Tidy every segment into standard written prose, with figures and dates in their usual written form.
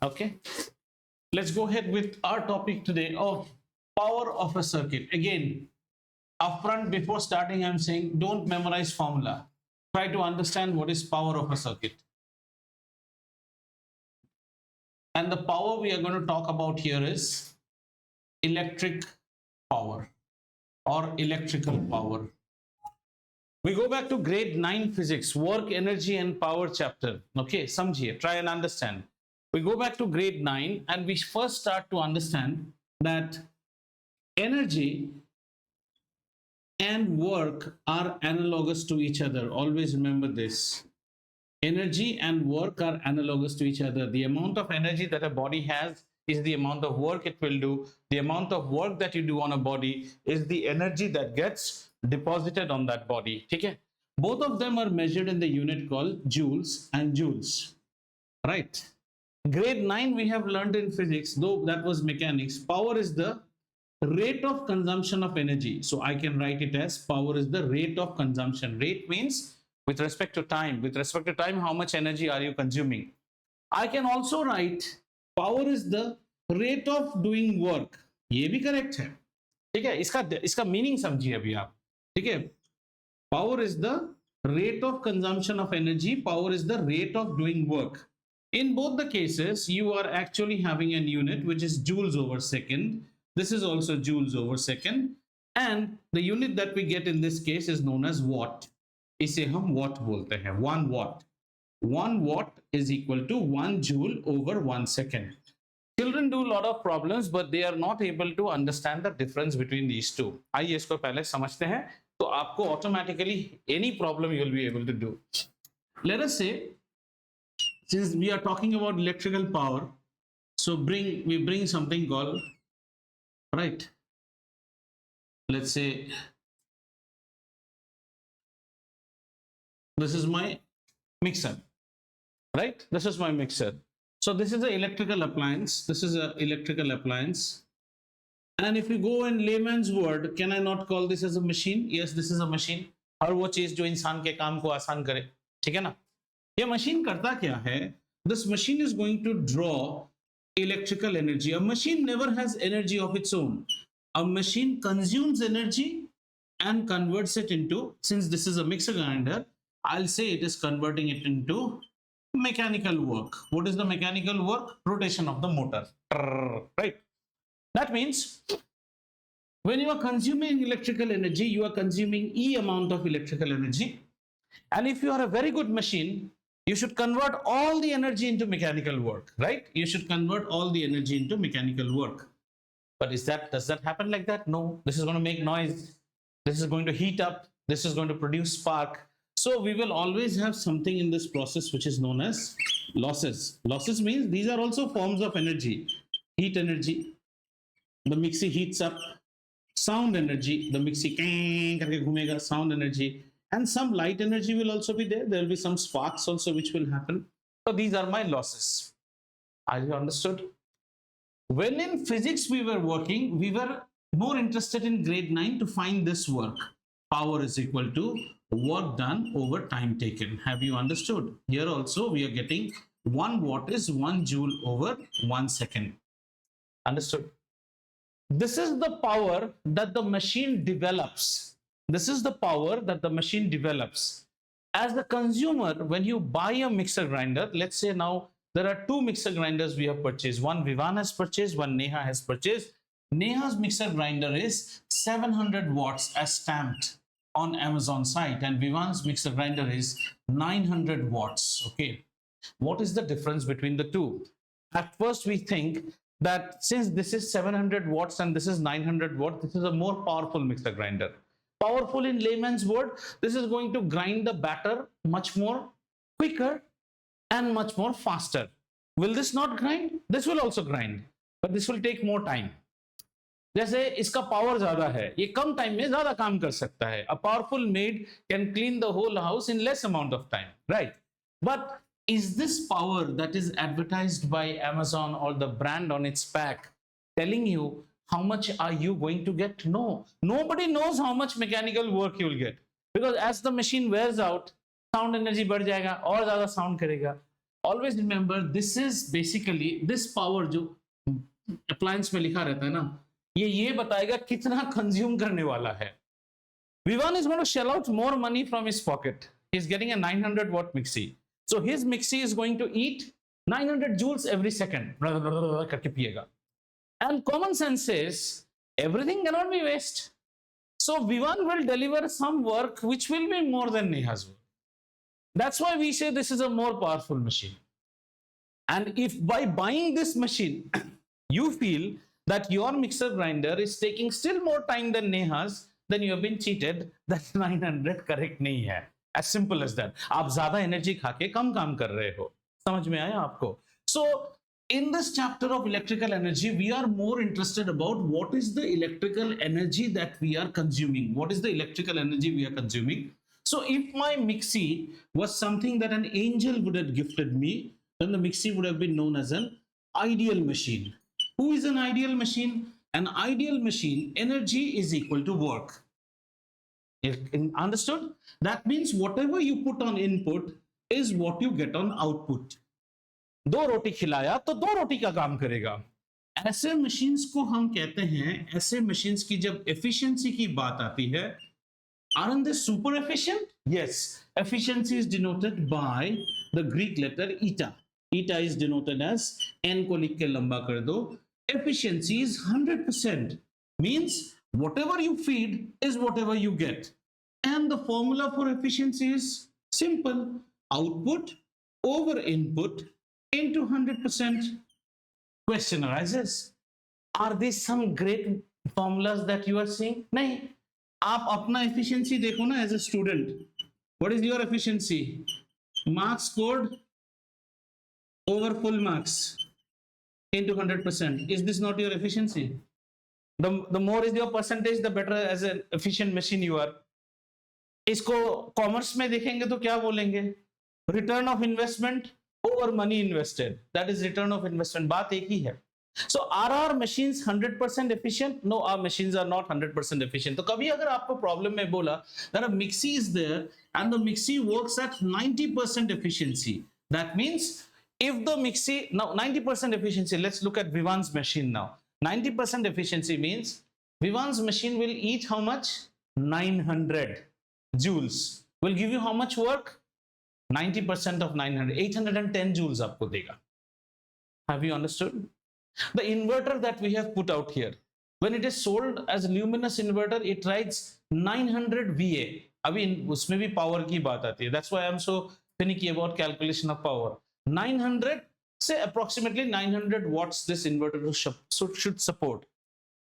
Okay, let's go ahead with our topic today of power of a circuit. Again, upfront before starting, I'm saying don't memorize formula. Try to understand what is power of a circuit. And the power we are going to talk about here is electric power or electrical power. We go back to grade 9 physics, work, energy and power chapter. Okay, samjhiye, try and understand. We go back to grade 9 and we first start to understand that energy and work are analogous to each other. Always remember this. Energy and work are analogous to each other. The amount of energy that a body has is the amount of work it will do. The amount of work that you do on a body is the energy that gets deposited on that body. Okay? Both of them are measured in the unit called joules and joules. Right? Grade 9 we have learned in physics, though that was mechanics. Power is the rate of consumption of energy. So I can write it as power is the rate of consumption. Rate means with respect to time. With respect to time, how much energy are you consuming? I can also write power is the rate of doing work. ये भी correct है. ठीक है, इसका meaning समझिए अभी आप. ठीक है, power is the rate of consumption of energy. Power is the rate of doing work. In both the cases, you are actually having an unit which is joules over second. This is also joules over second. And the unit that we get in this case is known as watt. इसे हम watt बोलते हैं. 1 watt. 1 watt is equal to 1 joule over 1 second. Children do a lot of problems, but they are not able to understand the difference between these two. आइए इसको पहले समझते हैं, तो आपको automatically any problem you will be able to do. Let us say, since we are talking about electrical power, so we bring something called, right? Let's say this is my mixer, right? This is my mixer. So this is an electrical appliance. This is an electrical appliance. And if you go in layman's word, can I not call this as a machine? Yes, this is a machine. हर वो चीज जो इंसान के काम को आसान करे, ठीक है ना? ये मशीन करता क्या है? This machine is going to draw electrical energy. A machine never has energy of its own. A machine consumes energy and converts it into, since this is a mixer grinder, I'll say it is converting it into mechanical work. What is the mechanical work? Rotation of the motor, right? That means when you are consuming electrical energy, you are consuming E amount of electrical energy. And if you are a very good machine, you should convert all the energy into mechanical work, right? You should convert all the energy into mechanical work. But does that happen like that? No. This is going to make noise. This is going to heat up. This is going to produce spark. So we will always have something in this process which is known as losses. Losses means these are also forms of energy. Heat energy. The mixie heats up. Sound energy. The mixie karke ghumega, sound energy. And some light energy will also be there. There will be some sparks also which will happen. So these are my losses. Are you understood? When in physics we were working, we were more interested in grade 9 to find this work. Power is equal to work done over time taken. Have you understood? Here also we are getting 1 watt is 1 joule over 1 second. Understood? This is the power that the machine develops. This is the power that the machine develops. As the consumer, when you buy a mixer grinder, let's say now there are 2 mixer grinders we have purchased. One Vivan has purchased, one Neha has purchased. Neha's mixer grinder is 700 watts as stamped on Amazon site, and Vivan's mixer grinder is 900 watts. Okay, what is the difference between the two? At first we think that since this is 700 watts and this is 900 watts, this is a more powerful mixer grinder. Powerful in layman's word, this is going to grind the batter much more quicker and much more faster. Will this not grind? This will also grind, but this will take more time. जैसे इसका power ज्यादा है, ये कम time में ज्यादा काम कर सकता है. A powerful maid can clean the whole house in less amount of time, right? But is this power that is advertised by Amazon or the brand on its pack telling you how much are you going to get? No, nobody knows how much mechanical work you will get, because as the machine wears out, sound energy बढ़ जाएगा और ज्यादा sound करेगा. always remember this is basically this power जो appliance में लिखा रहता है ना, ये बताएगा कितना consume करने वाला है. Vivan is going to shell out more money from his pocket. He's getting a 900 watt mixie. So his mixie is going to eat 900 joules every second. करके पिएगा. And common sense says everything cannot be waste. So Vivan will deliver some work which will be more than Neha's work. That's why we say this is a more powerful machine. And if by buying this machine, you feel that your mixer grinder is taking still more time than Neha's, then you have been cheated. That 900 correct नहीं है. As simple as that. आप ज़्यादा energy खा के कम काम कर रहे हो. समझ में आया आपको? So in this chapter of electrical energy, we are more interested about what is the electrical energy that we are consuming. What is the electrical energy we are consuming? So if my mixie was something that an angel would have gifted me, then the mixie would have been known as an ideal machine. Who is an ideal machine? An ideal machine, energy is equal to work. Understood? That means whatever you put on input is what you get on output. दो रोटी खिलाया तो दो रोटी का काम करेगा. ऐसे machines को हम कहते हैं, ऐसे मशीन्स की जब एफिशिएंसी की बात आती है, aren't they super efficient? Yes, efficiency is denoted by the Greek letter eta. Eta is denoted as n को लिख के लंबा कर दो. Efficiency is 100%. Means whatever you feed is whatever you get. And the formula for efficiency is simple. Output over input into 100%. Question arises, are these some great formulas that you are seeing? नहीं. आप अपना efficiency देखो ना as a student. What is your efficiency? Marks scored over full marks into 100%. Is this not your efficiency? The more is your percentage, the better as an efficient machine you are. इसको commerce में देखेंगे तो क्या बोलेंगे? Return of investment over money invested. That is return of investment. बात एक ही है. So are our machines 100% efficient? No, our machines are not 100% efficient. तो कभी अगर आपको प्रॉब्लम में बोला that a mixie is there and the mixie works at 90% efficiency, that means if the mixie, now 90% efficiency, let's look at Vivan's machine now. 90% efficiency means Vivan's machine will eat how much? 900 joules. Will give you how much work? 90% of 900, 810 joules आपको देगा. Have you understood? The inverter that we have put out here, when it is sold as a luminous inverter, it writes 900 VA. अभी उसमें भी power की बात आती है. That's why I'm so finicky about calculation of power. 900, say approximately 900 watts this inverter should support.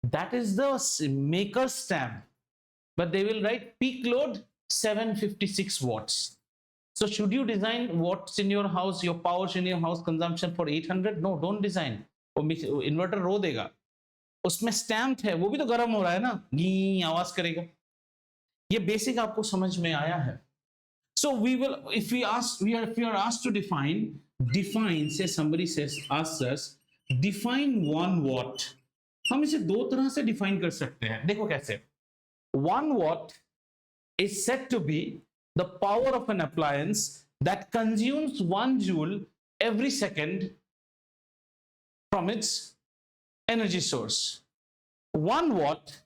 That is the maker's stamp. But they will write peak load 756 watts. So should you design watts in your house, your powers in your house consumption for 800? No, don't design. वो inverter रो देगा. उसमें stamp है, वो भी तो गर्म हो रहा है ना, गी आवाज करेगा. ये बेसिक आपको समझ में आया है. So we will, if we are asked to define, say somebody asks us, define 1 watt. हम इसे दो तरह से define कर सकते हैं. देखो कैसे. 1 watt is said to be the power of an appliance that consumes 1 joule every second from its energy source. 1 watt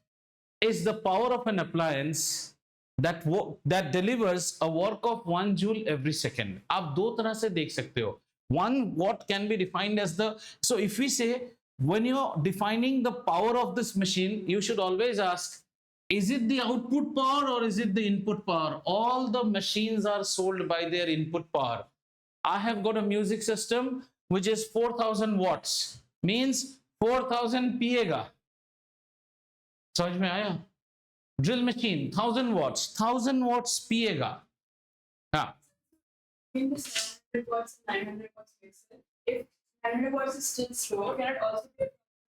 is the power of an appliance that delivers a work of 1 joule every second. आप दो तरह से देख सकते हो. 1 watt can be defined as the, so if we say when you're defining the power of this machine, you should always ask, is it the output power or is it the input power? All the machines are sold by their input power. I have got a music system which is 4000 watts, means 4000 पिएगा. समझ में आया? Drill machine 1000 watts, 1000 watts पिएगा. हाँ. 900 watts, 900 watts mixer. If 900 watts is still slow, can it also be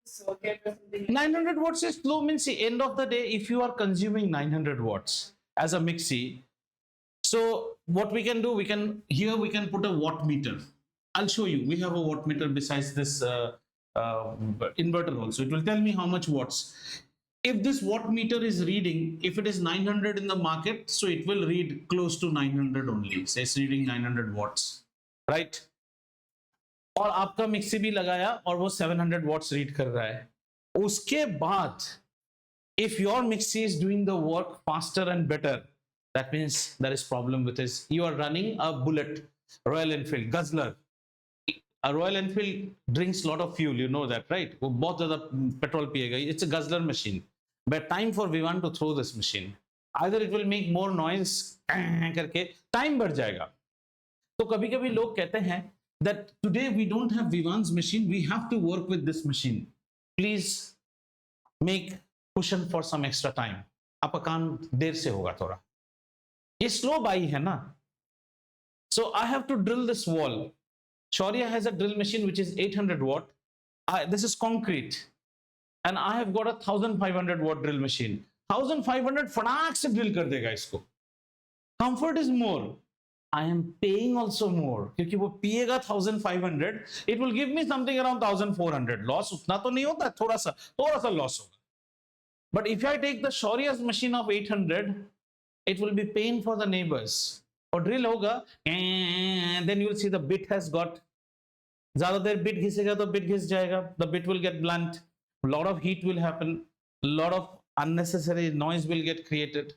socket or something? 900 watts is slow means the end of the day, if you are consuming 900 watts as a mixie, so what we can do, we can put a watt meter. I'll show you. We have a watt meter besides this inverter also. It will tell me how much watts. If this watt meter is reading, if it is 900 in the market, so it will read close to 900 only. Say it's reading 900 watts, right? और आपका mixie भी लगाया और वो 700 watts read कर रहा है, उसके बाद if your mixie is doing the work faster and better, that means there is problem with this. You are running a bullet, Royal Enfield, Guzzler. A Royal Enfield drinks lot of fuel, you know that, right? वो बहुत ज़्यादा petrol पिएगा. It's a Guzzler machine. But time for V1 to throw this machine. Either it will make more noise करके time बढ़ जाएगा. तो कभी-कभी लोग कहते हैं that today we don't have V1's machine, we have to work with this machine. Please make cushion for some extra time. आपका काम देर से होगा थोड़ा. ये slow buy है ना. So I have to drill this wall. Shaurya has a drill machine which is 800 watt. This is concrete. And I have got a 1500 watt drill machine. 1500 फटाक से drill कर देगा इसको. Comfort is more. I am paying also more. क्योंकि वो पिएगा 1500. It will give me something around 1400. Loss उतना तो नहीं होता, थोड़ा सा loss होगा. But if I take the Shaurya's machine of 800, it will be pain for the neighbors. और drill होगा, and then you will see the bit has got, ज़्यादा देर bit घिसेगा तो bit घिस जाएगा, the bit will get blunt, a lot of heat will happen, a lot of unnecessary noise will get created.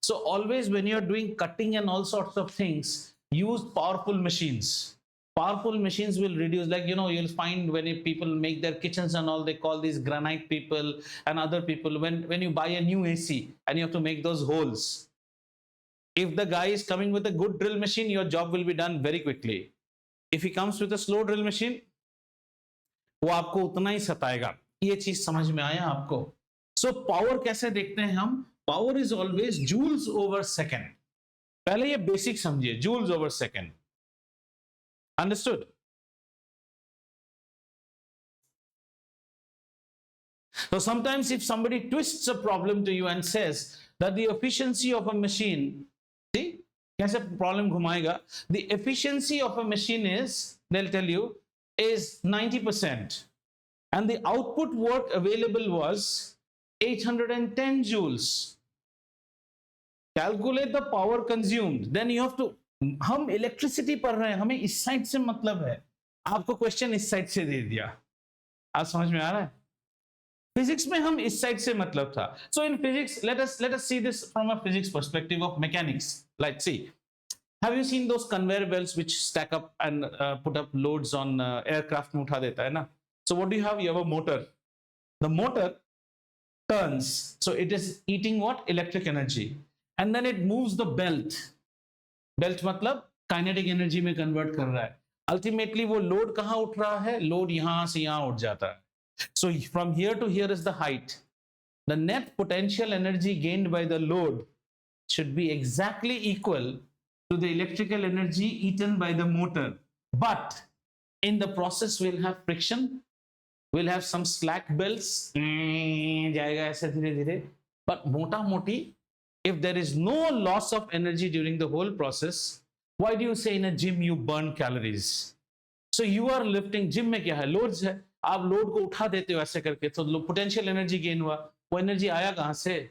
So always when you are doing cutting and all sorts of things, use powerful machines. Powerful machines will reduce, like, you know, you'll find when people make their kitchens and all, they call these granite people and other people. When you buy a new AC and you have to make those holes, if the guy is coming with a good drill machine, your job will be done very quickly. If he comes with a slow drill machine, वो आपको उतना ही सताएगा. ये चीज समझ में आया आपको? So power कैसे देखते हैं हम? Power is always joules over second. पहले ये बेसिक समझिए, joules over second. Understood? So sometimes if somebody twists a problem to you and says that the efficiency of a machine, see, कैसे problem घुमाएगा? The efficiency of a machine is, they'll tell you, is 90%. And the output work available was 810 joules. Calculate the power consumed. Then you have to, हम electricity पढ़ रहे हैं, हमें इस side से मतलब है. आपको क्वेश्चन इस साइड से दे दिया. आप समझ में आ रहा है? फिजिक्स में हम इस साइड से मतलब था. So in physics, let us see this from a physics perspective of mechanics. Like, see, have you seen those conveyor belts which stack up and put up loads on aircraft में उठा देता है ना? So what do you have? You have a motor. The motor turns, so it is eating what? Electric energy, and then it moves the belt. Belt मतलब kinetic energy में convert कर रहा है. Ultimately वो load कहाँ उठ रहा है? Load यहाँ से यहाँ उठ जाता है. So from here to here is the height. The net potential energy gained by the load should be exactly equal to the electrical energy eaten by the motor. But in the process we'll have friction, we'll have some slack belts, जाएगा ऐसे धीरे धीरे. But मोटा मोटी, if there is no loss of energy during the whole process, why do you say in a gym you burn calories? So you are lifting, gym में क्या है? Loads है. आप लोड को उठा देते हो ऐसे करके, तो पोटेंशियल एनर्जी गेन हुआ. वो एनर्जी आया कहां से?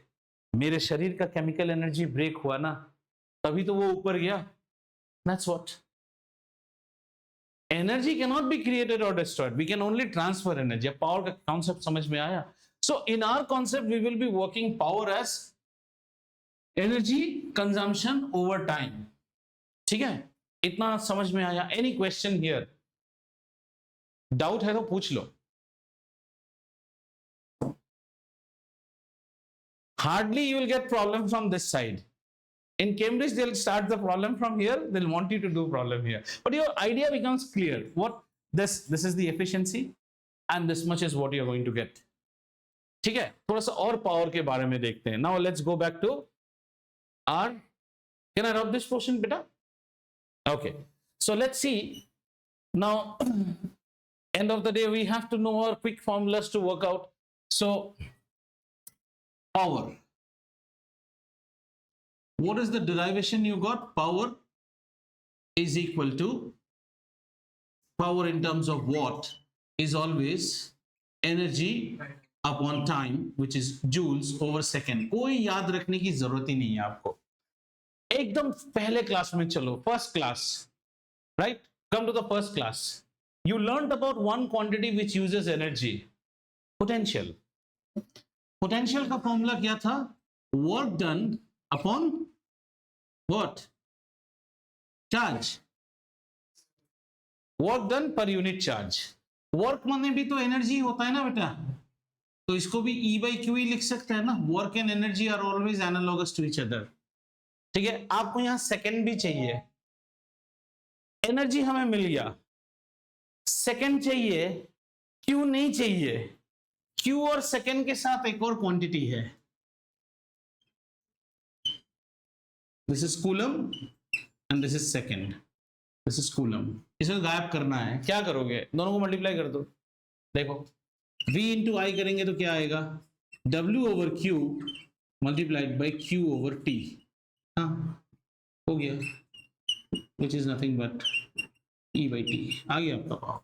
मेरे शरीर का केमिकल एनर्जी ब्रेक हुआ ना, तभी तो वो ऊपर गया. That's what. Energy cannot be created or destroyed. We can only transfer energy. Power का कॉन्सेप्ट समझ में आया? So in our concept we will be working power as energy consumption over time. ठीक है? इतना समझ में आया? Any question here? डाउट है तो पूछ लो. Hardly you will get problem from this side. In Cambridge they'll start the problem from here, they'll want you to do problem here, but your idea becomes clear. What this is the efficiency and this much is what you're going to get. ठीक है? थोड़ा सा और power के बारे में देखते हैं. Now let's go back to our, can I rub this portion beta? Okay, so let's see now. End of the day we have to know our quick formulas to work out. So power, what is the derivation you got? Power is equal to, power in terms of watt is always energy upon time, which is joules over second. कोई याद रखने की जरूरत ही नहीं है आपको. एकदम पहले क्लास में चलो, first class, right? Come to the first class. You learned about one quantity which uses energy, potential. Potential का फॉर्मूला क्या था? Work done upon what? Charge. Work done per unit charge. Work माने भी तो energy होता है ना बेटा, तो इसको भी E by Q ही लिख सकते हैं ना. Work and energy are always analogous to each other. ठीक है, आपको यहां सेकंड भी चाहिए. एनर्जी हमें मिल गया, सेकंड चाहिए, Q नहीं चाहिए. Q और सेकंड के साथ एक और क्वांटिटी है, this is coulomb and this is second. This is coulomb. इसे गायब करना है, क्या करोगे? दोनों को मल्टीप्लाई कर दो. देखो V इंटू आई करेंगे तो क्या आएगा? W over Q multiplied by Q over T. हाँ, हो गया, which is nothing but E by T. आ गया आपका पावर.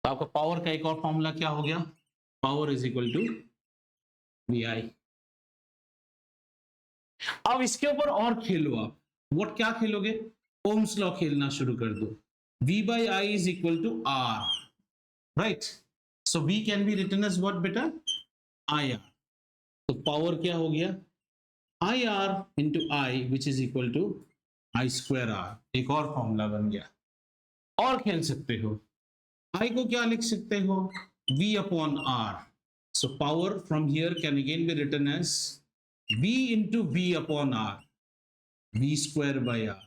तो आपका पावर का एक और फॉर्मूला क्या हो गया? Power is equal to VI. अब इसके ऊपर और खेलो आप. व्हाट क्या खेलोगे? ओम्स लॉ खेलना शुरू कर दो. V by I is equal to R, right? So V can be written as what बेटा? IR. तो पावर क्या हो गया? IR into I which is equal to I square R. एक और फॉर्मूला बन गया. और खेल सकते हो. I को क्या लिख सकते हो? V upon R. So power from here can again be written as V into V upon R. V square by R.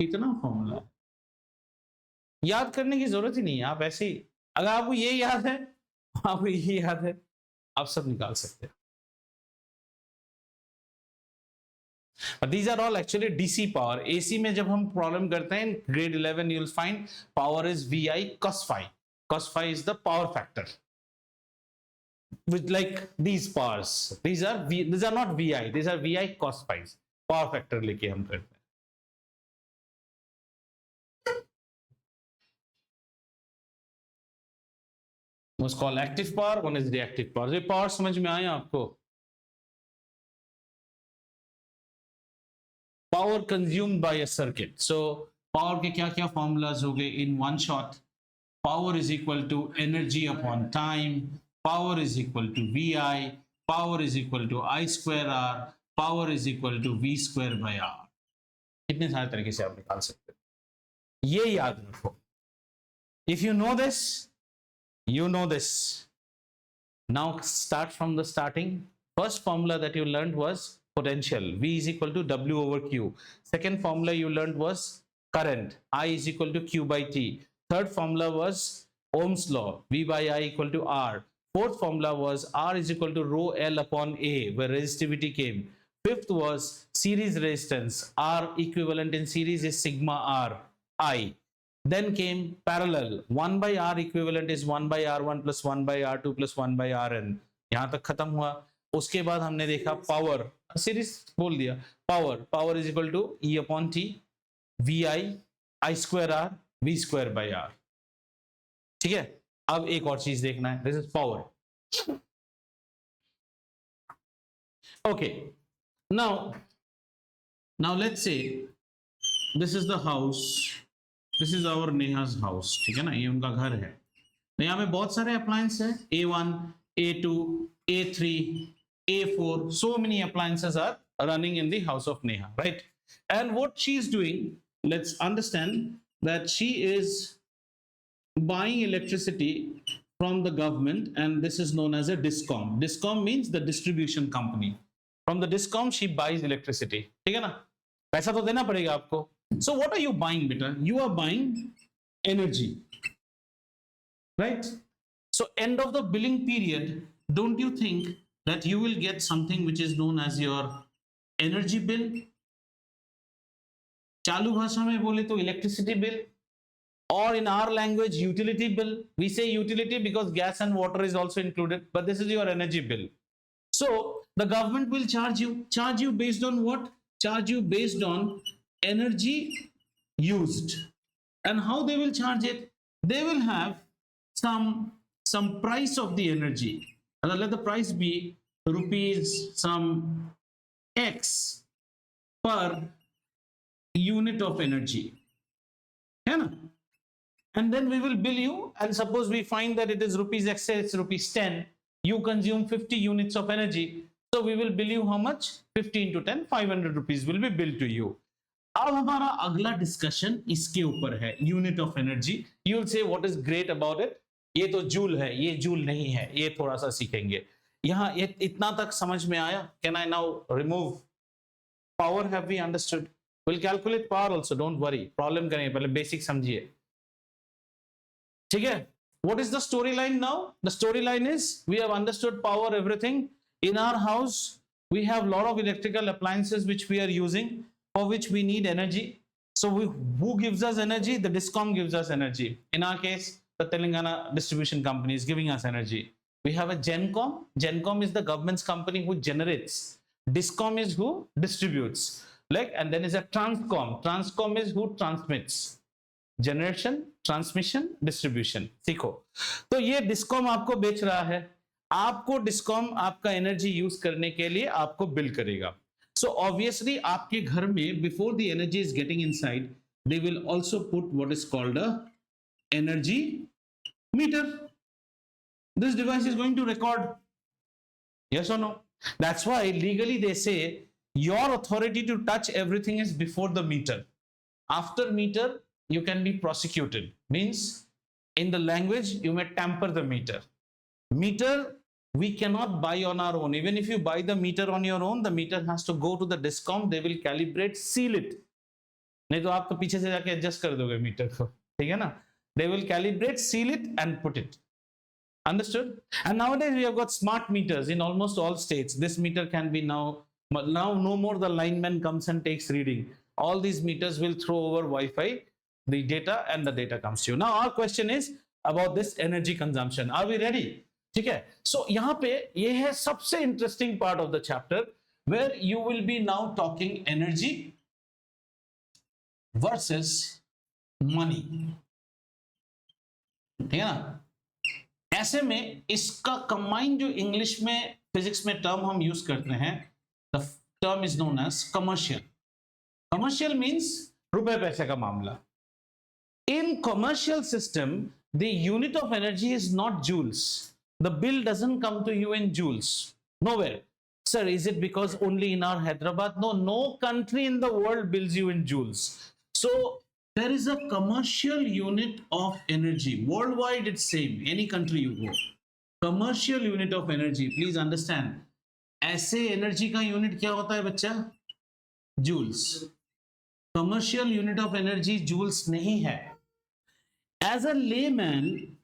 इतना फॉर्मूला याद करने की जरूरत ही नहीं है. आप ऐसे ही, अगर आपको ये याद है, आपको ये याद है, आप सब निकाल सकते हैं. But these are all actually DC power. AC में जब हम प्रॉब्लम करते हैं, grade 11 you will find power is VI cos phi. Cos phi is the power factor. With like these powers, these are not VI, these are VI cos phi. Power factor लेके हम करते हैं. Was called active power, one is reactive power. ये power समझ में आया आपको? Power consumed by a circuit. So power के क्या क्या formulas हो गए in one shot? Power is equal to energy upon time. Power is equal to VI. Power is equal to I square R. Power is equal to V square by R. कितने सारे तरीके से आप निकाल सकते हो. ये याद रखो. If you know this, you know this. Now start from the starting. First formula that you learned was potential. V is equal to W over Q. Second formula you learned was current. I is equal to Q by T. Third formula was Ohm's law. V by I equal to R. Fourth formula was R is equal to rho L upon A, where resistivity came. Fifth was series resistance. R equivalent in series is sigma R I. Then came parallel. 1 by R equivalent is 1 by R1 plus 1 by R2 plus 1 by Rn. यहां तक खत्म हुआ. उसके बाद हमने देखा power, series बोल दिया. Power is equal to E upon T, VI I square R, V square by R. ठीक है, अब एक और चीज देखना है. This is power. Okay, now let's say this is the house. This is our Neha's house. ठीक है ना, ये उनका घर है. यहाँ में बहुत सारे अप्लायंस है. A1, A2, A3, A4. So many appliances are running in the house of Neha, right? And what she is doing, let's understand that she is buying electricity from the government, and this is known as a discom. Discom means the distribution company. From the discom she buys electricity. ठीक है ना, पैसा तो देना पड़ेगा आपको. So what are you buying, beta? You are buying energy, right? So end of the billing period, don't you think that you will get something which is known as your energy bill? चालू भाषा में बोले तो electricity bill, or in our language utility bill. We say utility because gas and water is also included, but this is your energy bill. So the government will charge you based on what? Charge you based on energy used. And how they will charge it? They will have some price of the energy. And let the price be rupees some X per unit of energy. है ना? and then we will bill you. And suppose we find that it is rupees X, it's rupees 10, you consume 50 units of energy, so we will bill you how much? 50 into 10, 500 rupees will be billed to you. अब हमारा अगला discussion इसके ऊपर है, unit of energy. You will say what is great about it. ये तो joule है, ये जूल नहीं है, ये थोड़ा सा सीखेंगे. यहाँ इतना तक समझ में आया? Can I now remove power? Have we understood? Will calculate power also, don't worry. Problem करेंगे, पहले बेसिक समझिए. ठीक है. What is the storyline now? The storyline is we have understood power, everything. In our house, we have a lot of electrical appliances which we are using, for which we need energy. So who gives us energy? The DISCOM gives us energy. In our case, the Telangana distribution company is giving us energy. We have a GenCom. GenCom is the government's company who generates. DISCOM is who distributes. And then is a TRANSCOM. TRANSCOM is who transmits. Generation, transmission, distribution. सीखो. तो ये discom आपको बेच रहा है, आपको discom आपका energy use करने के लिए आपको बिल करेगा. सो ऑब्वियसली आपके घर में before the energy is getting inside, they will also put what is called a energy meter. This device is going to record. Yes or no? That's why legally they say your authority to touch everything is before the meter. After meter you can be prosecuted. Means in the language you may tamper the meter. Meter we cannot buy on our own. Even if you buy the meter on your own, the meter has to go to the DISCOM. They will calibrate, seal it. नहीं तो आप तो पीछे से जाके adjust कर दोगे metre को. ठीक है ना? They will calibrate, seal it and put it. Understood? And nowadays we have got smart meters in almost all states. This meter can be now no more the lineman comes and takes reading. All these meters will throw over Wi-Fi the data and the data comes to you. Now our question is about this energy consumption. Are we ready? ठीक है. So यहाँ पे ये है सबसे interesting part of the chapter where you will be now talking energy versus money. ठीक है ना? ऐसे में इसका कंबाइन जो इंग्लिश में फिजिक्स में टर्म हम यूज करते हैं, the term is known as commercial. Commercial means रुपए पैसे का मामला. In commercial system, the unit of energy is not joules. The bill doesn't come to you in joules. Nowhere. Sir, is it because only in our Hyderabad? No country in the world bills you in joules. So there is a commercial unit of energy. Worldwide it's same. Any country you go. Commercial unit of energy. Please understand. ऐसे energy का unit क्या होता है बच्चा? Joules. Commercial unit of energy joules नहीं है. As a layman,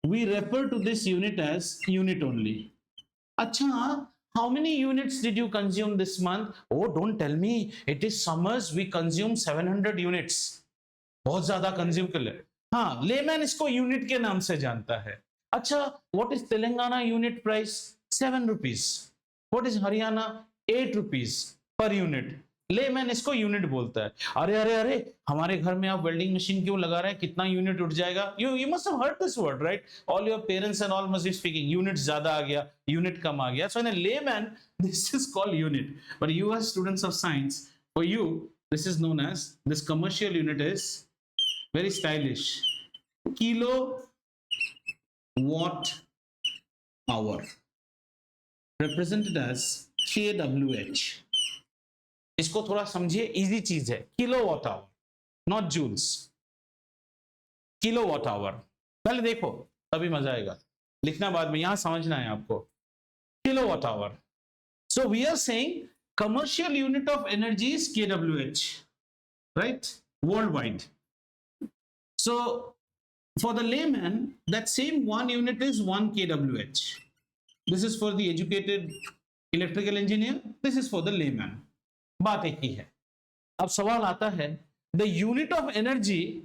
we refer to this unit as unit only. Acha, how many units did you consume this month? Oh, don't tell me. It is summers. We consume 700 units. बहुत ज्यादा consume कर ले. हाँ, layman इसको unit के नाम से जानता है. अच्छा, what is Telangana unit price? 7 rupees. What is Haryana? 8 rupees per unit. Layman इसको यूनिट बोलता है. अरे अरे अरे हमारे घर में आप वेल्डिंग मशीन क्यों लगा रहे हैं, कितना यूनिट उठ जाएगा? you must have heard this word, right? All your parents and all must be speaking unit ज्यादा आ गया, यूनिट कम आ गया. So in a layman this is called unit, but you as students of science, for you this is known as, this commercial unit is very stylish, kilowatt hour, represented as kWh. इसको थोड़ा समझिए, easy चीज है. Kilowatt hour, not joules. Kilowatt hour पहले देखो तभी मजा आएगा, लिखना बाद में, यहां समझना है आपको. Kilowatt hour. So we are saying commercial unit of energy is kWh, right? Worldwide. So for the layman that same one unit is 1 kWh. This is for the educated electrical engineer, this is for the layman. बात एक ही है. अब सवाल आता है, the unit of energy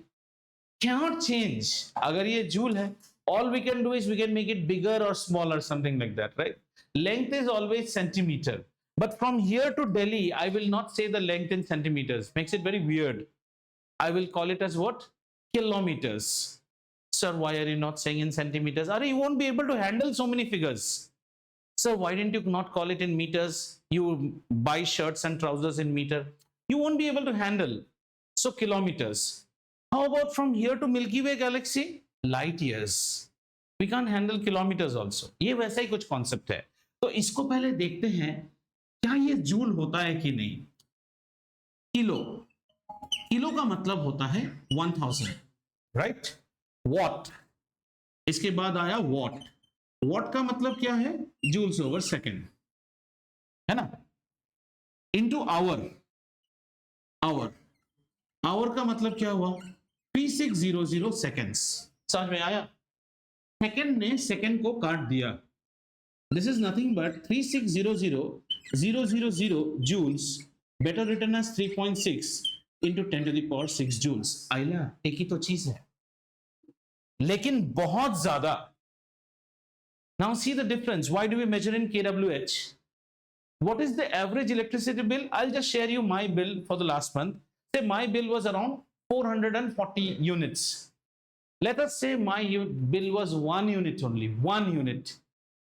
cannot change. अगर ये जूल है, all we can do is we can make it bigger or smaller, something like that, right? Length is always centimeter, but from here to Delhi I will not say the length in centimeters, makes it very weird. I will call it as what? Kilometers. Sir, why are you not saying in centimeters? Are you won't be able to handle so many figures. Sir, why didn't you not call it in meters? You buy shirts and trousers in meter. You won't be able to handle. So kilometers. How about from here to Milky Way galaxy? Light years. We can't handle kilometers also. ये वैसा ही कुछ concept है. तो इसको पहले देखते हैं क्या ये जूल होता है कि नहीं. किलो. किलो का मतलब होता है 1000, राइट. वॉट. इसके बाद आया वॉट. वॉट का मतलब क्या है? जूल्स ओवर सेकेंड, है ना. Into our. आवर. आवर का मतलब क्या हुआ? 3600 सेकेंड्स. समझ में आया? सेकेंड ने सेकेंड को काट दिया. This is nothing but 3600,000 joules, better written as 3.6 into 10 to the power 6 joules. आइला एक ही तो चीज है, लेकिन बहुत ज्यादा. Now see the difference. Why do we measure in kWh? What is the average electricity bill? I'll just share you my bill for the last month. Say my bill was around 440 units. Let us say my bill was 1 unit only. 1 unit.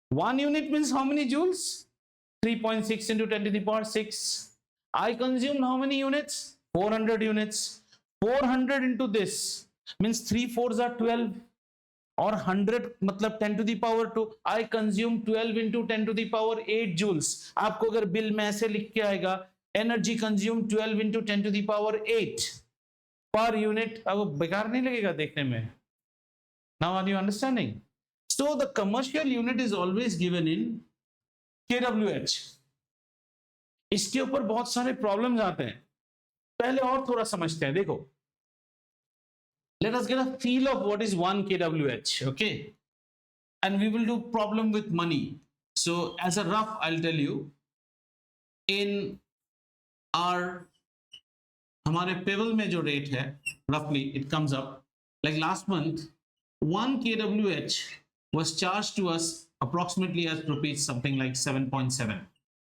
1 unit means how many joules? 3.6 into 10 to the power 6. I consumed how many units? 400 units. 400 into this means 3 4s are 12. और 100 मतलब 10 to the power 2. I consume 12 into 10 to the power 8 joules. आपको अगर bill में ऐसे लिख के आएगा energy consume 12 into 10 to the power 8 per unit. अब बेकार नहीं लगेगा देखने में. Now are you understanding? So the commercial unit is always given in kWh. इसके ऊपर बहुत सारे प्रॉब्लम्स आते हैं. पहले और थोड़ा समझते हैं. देखो, let us get a feel of what is 1 kWh, okay? And we will do problem with money. So as a rough, I'll tell you, in our हमारे पेबल में जो रेट है, roughly it comes up like last month 1 kWh was charged to us approximately as rupees something like 7.7.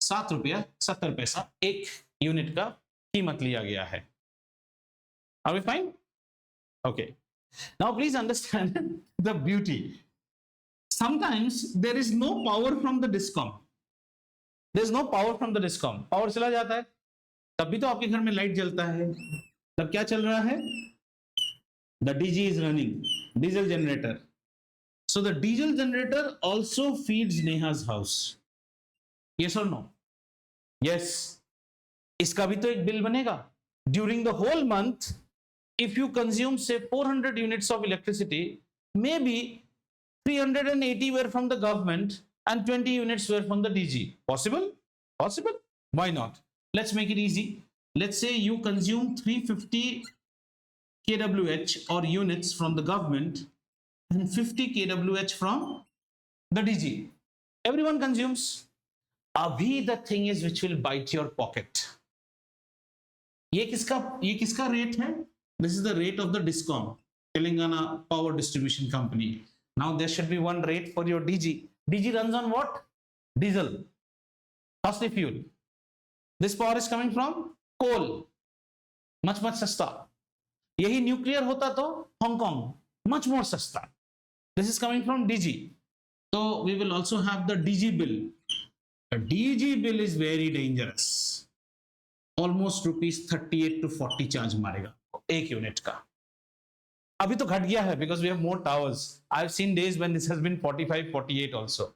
7 रुपया 70 पैसा एक unit का कीमत लिया गया है. Are we fine? Okay. Now please understand the beauty. Sometimes there is no power from the discom. There is no power from the discom. Power चला जाता है, तब भी तो आपके घर में लाइट जलता है. तब क्या चल रहा है? The DG is running, diesel generator. So the diesel generator also feeds Neha's house. Yes or no? Yes. इसका भी तो एक बिल बनेगा. During the whole month, if you consume say 400 units of electricity, maybe 380 were from the government and 20 units were from the DG. Possible? Possible? Why not? Let's make it easy. Let's say you consume 350 kWh or units from the government and 50 kWh from the DG. Everyone consumes. Abhi the thing is which will bite your pocket. ये किसका rate है? This is the rate of the DISCOM, Telangana Power Distribution Company. Now there should be one rate for your DG. DG runs on what? Diesel, costly fuel. This power is coming from coal, much सस्ता. यही nuclear होता तो Hong Kong, much more सस्ता. This is coming from DG. So we will also have the DG bill. The DG bill is very dangerous. Almost rupees 38 to 40 charge मारेगा एक unit का. अभी तो घट गया है because we have more towers. I've seen days when this has been 45, 48 also.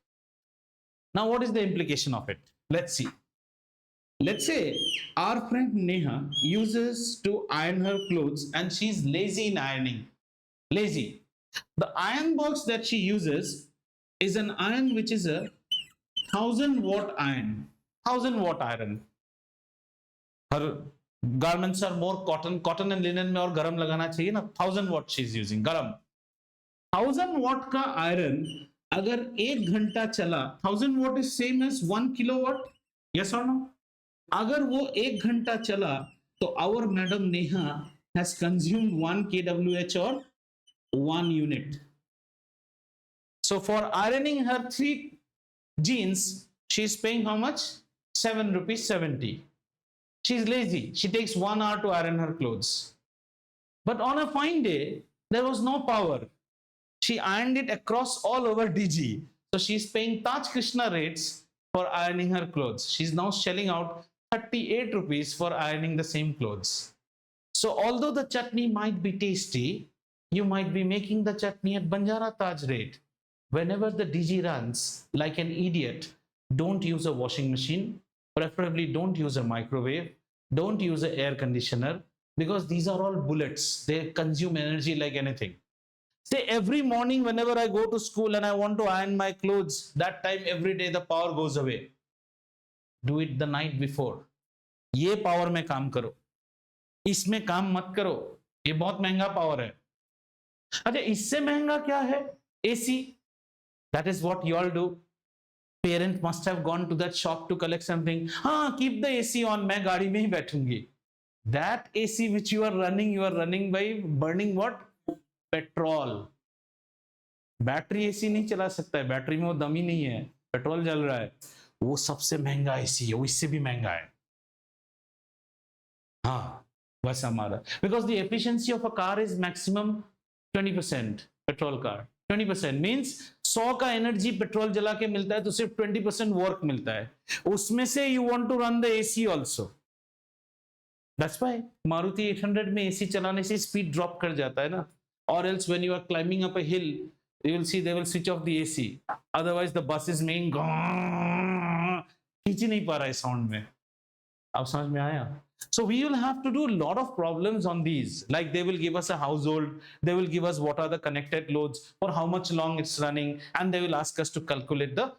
Now what is the implication of it? Let's see. Let's say our friend Neha uses to iron her clothes and she's lazy in ironing. Lazy. The iron box that she uses is an iron which is a 1000-watt iron. 1000-watt iron. Her garments are more cotton and linen में और गरम लगाना चाहिए ना. 1000 watt she is using गरम. 1000 watt का iron अगर 1 घंटा चला, 1000 watt is same as 1 kilowatt. Yes or no? अगर वो 1 घंटा चला तो our madam Neha has consumed 1 kWh or 1 unit. So for ironing her 3 jeans, she is paying how much? 7 rupees 70. She's lazy. She takes 1 hour to iron her clothes. But on a fine day, there was no power. She ironed it across all over DG. So she's paying Taj Krishna rates for ironing her clothes. She's now shelling out 38 rupees for ironing the same clothes. So although the chutney might be tasty, you might be making the chutney at Banjara Taj rate. Whenever the DG runs like an idiot, don't use a washing machine, preferably don't use a microwave, don't use an air conditioner, because these are all bullets. They consume energy like anything. Say every morning whenever I go to school and I want to iron my clothes, that time every day the power goes away. Do it the night before. ये power में काम करो, इसमें काम मत करो, ये बहुत महंगा पावर है. अच्छा, इससे महंगा क्या है? AC. That is what you all do. Parent must have gone to that shop to collect something. हाँ, keep the AC on, मैं गाड़ी में ही बैठूंगी. That AC which you are running by burning what? Petrol. Battery AC नहीं चला सकता है, battery में वो दम ही नहीं है, पेट्रोल जल रहा है. वो सबसे महंगा एसी है, वो इससे भी महंगा है. हाँ, बस हमारा, because the efficiency of a car is maximum 20%. Petrol car 20% means 100 का एनर्जी पेट्रोल जला के मिलता है तो सिर्फ 20% वर्क मिलता है. उसमें से you want to run the AC also. That's why Maruti 800 में एसी चलाने से स्पीड ड्रॉप कर जाता है ना. Or else when you are climbing up a hill, you will see they will switch off the AC. Otherwise the bus is making खींच ही नहीं पा रहा है साउंड में. आप समझ में आया? So we will have to do a lot of problems on these. Like they will give us a household, they will give us what are the connected loads, for how much long it's running, and they will ask us to calculate the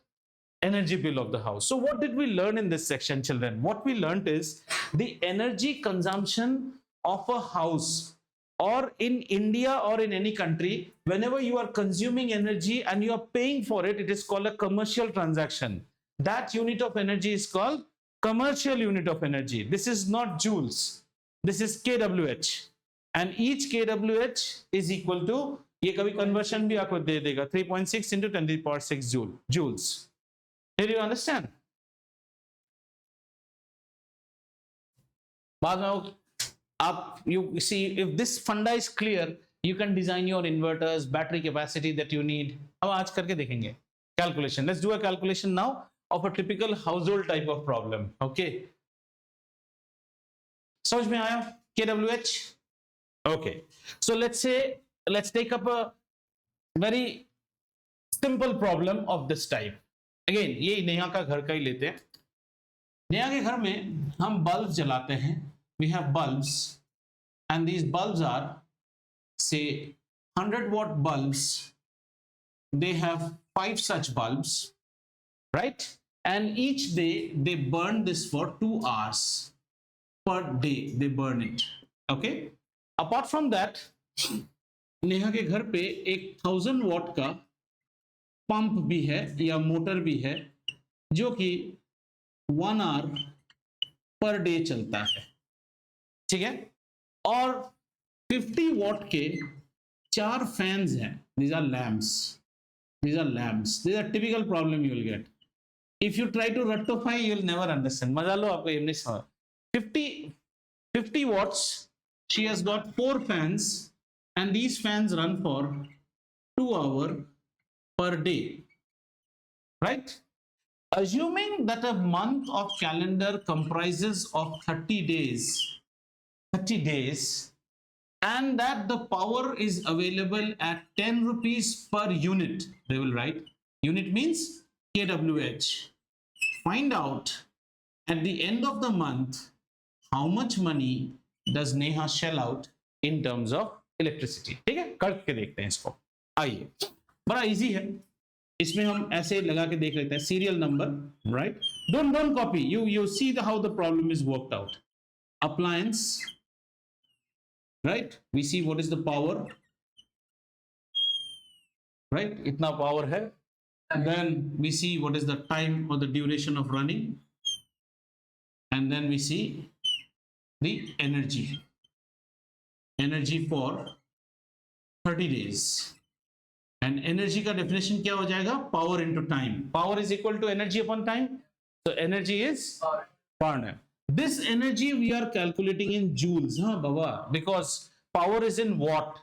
energy bill of the house. So what did we learn in this section, children? What we learned is the energy consumption of a house, or in India or in any country, whenever you are consuming energy and you are paying for it, it is called a commercial transaction. That unit of energy is called commercial unit of energy. This is not joules, this is kWh, and each kWh is equal to, ये कभी conversion भी आपको दे देगा, 3.6 into 10 to the power 6 joules. Did you understand? बाद में आप, you see, if this funda is clear, you can design your inverters, battery capacity that you need. अब आज करके देखेंगे calculation. Let's do a calculation now of a typical household type of problem. Okay, समझ में आया? kWh. Okay, so let's take up a very simple problem of this type. Again, ये नेहा का घर का ही लेते हैं. नेहा के घर में हम बल्ब जलाते हैं. We have bulbs, and these bulbs are, say, 100 watt bulbs. They have 5 such bulbs, right? And each day they burn this for 2 hours per day. They burn it. Okay. Apart from that, Neha के घर पे एक 1000 watt का pump भी है या motor भी है, जो कि 1 hour पर डे चलता है. ठीक है. और 50 watt के 4 फैंस हैं. These are lamps. These are lamps. These are typical problem you will get. If you try to rectify, you will never understand. मजा लो, आपको ये नहीं समझ. 50 watts. She has got 4 fans, and these fans run for 2 hours per day. Right? Assuming that a month of calendar comprises of 30 days, and that the power is available at 10 rupees per unit, they will write, unit means kWh. Find out at the end of the month how much money does Neha shell out in terms of electricity. ठीक है, करके देखते हैं इसको. आइए, बड़ा easy है. इसमें हम ऐसे लगा के देख लेते हैं. serial number, right? Don't copy. You see how the problem is worked out. Appliance, right? We see what is the power, right? इतना power है. Then we see what is the time or the duration of running, and then we see the energy for 30 days. And energy का definition क्या हो जाएगा? Power into time. Power is equal to energy upon time. So energy is power. This energy we are calculating in joules, हाँ बाबा, because power is in watt.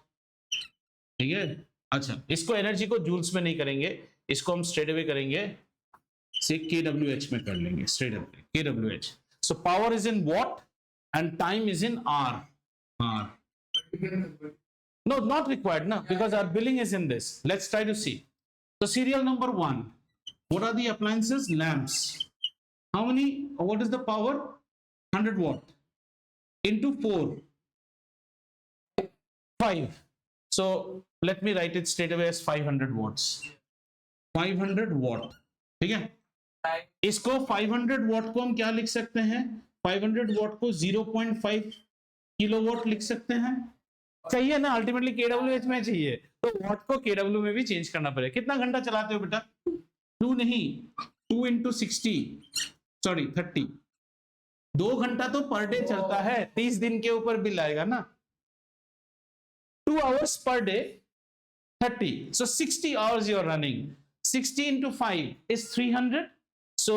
ठीक है. अच्छा, इसको energy को joules में नहीं करेंगे, इसको हम straight away करेंगे, से kWh में कर लेंगे. straight away kWh. So power is in watt and time is in hour. Hour. No, not required, no, because our billing is in this. Let's try to see. So serial number 1. What are the appliances? Lamps. How many? What is the power? 100 watt into 4. 5. So let me write it straight away as 500 watts. 500 watt. ठीक है? इसको 500 watt को हम क्या लिख सकते हैं? 500 watt को 0.5 किलोवाट लिख सकते हैं. चाहिए ना, अल्टीमेटली kWh में चाहिए, तो watt को kW में भी चेंज करना पड़ेगा. कितना घंटा चलाते हो बेटा? 2 नहीं, 2 into 60, सॉरी 30. 2 घंटा तो पर डे चलता है, 30 दिन के ऊपर बिल आएगा ना. 2 hours per day, 30. So 60 hours you are running. 60 into 5 is 300. So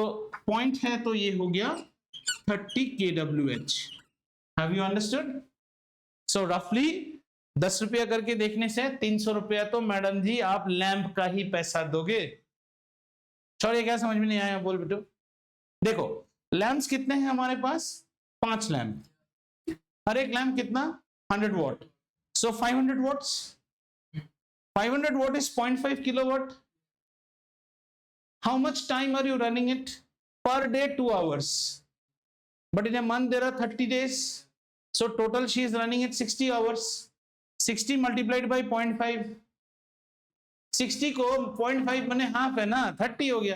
point है तो ये हो गया 30 kWh. Have you understood? So roughly 10 रुपया करके देखने से 300 रुपया तो मैडम जी आप लैंप का ही पैसा दोगे. सॉरी क्या समझ में नहीं आया? बोल बेटो. देखो लैंप्स कितने हैं हमारे पास? 5 लैंप. हर एक लैंप कितना? 100 watt. So 500 watts. 500 watt is 0.5 kilowatt. How much time are you running it? Per day 2 hours. But in a month there are 30 days. So total she is running it 60 hours. 60 multiplied by 0.5. 60 को 0.5 बने half है ना, 30 हो गया.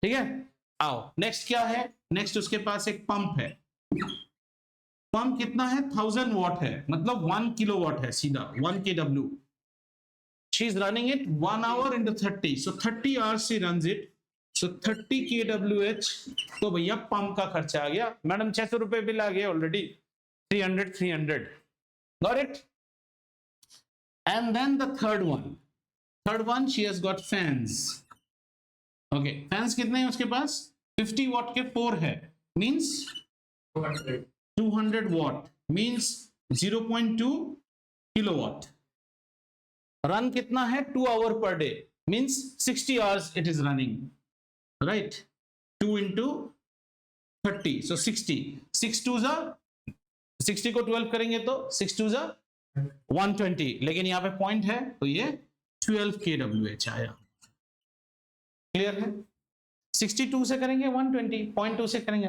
ठीक है. आओ next क्या है? नेक्स्ट उसके पास एक पंप है. पंप कितना है? 1000 watt है, मतलब 1 किलोवाट है सीधा, 1 kW. She is running it 1 hour into 30. So 30 hours she runs it. So 30 kWh. तो भैया पंप का खर्चा आ गया. मैडम 600 रुपए बिल आ गया already. 300. Got it? And then the third one. Third one she has got fans. Okay, fans कितने हैं उसके पास? 50 watt के 4 है. Means 200 watt. Means 0.2 kilowatt. Run कितना है? 2 hour per day. Means 60 hours it is running. Right? 2 into 30. So 60. 6 2s are 60 को 12 करेंगे तो 6 2s are 120. लेकिन यहाँ पे पॉइंट है तो ये 12 kWh आया. क्लियर है? 62 से करेंगे 120, 0.2 से करेंगे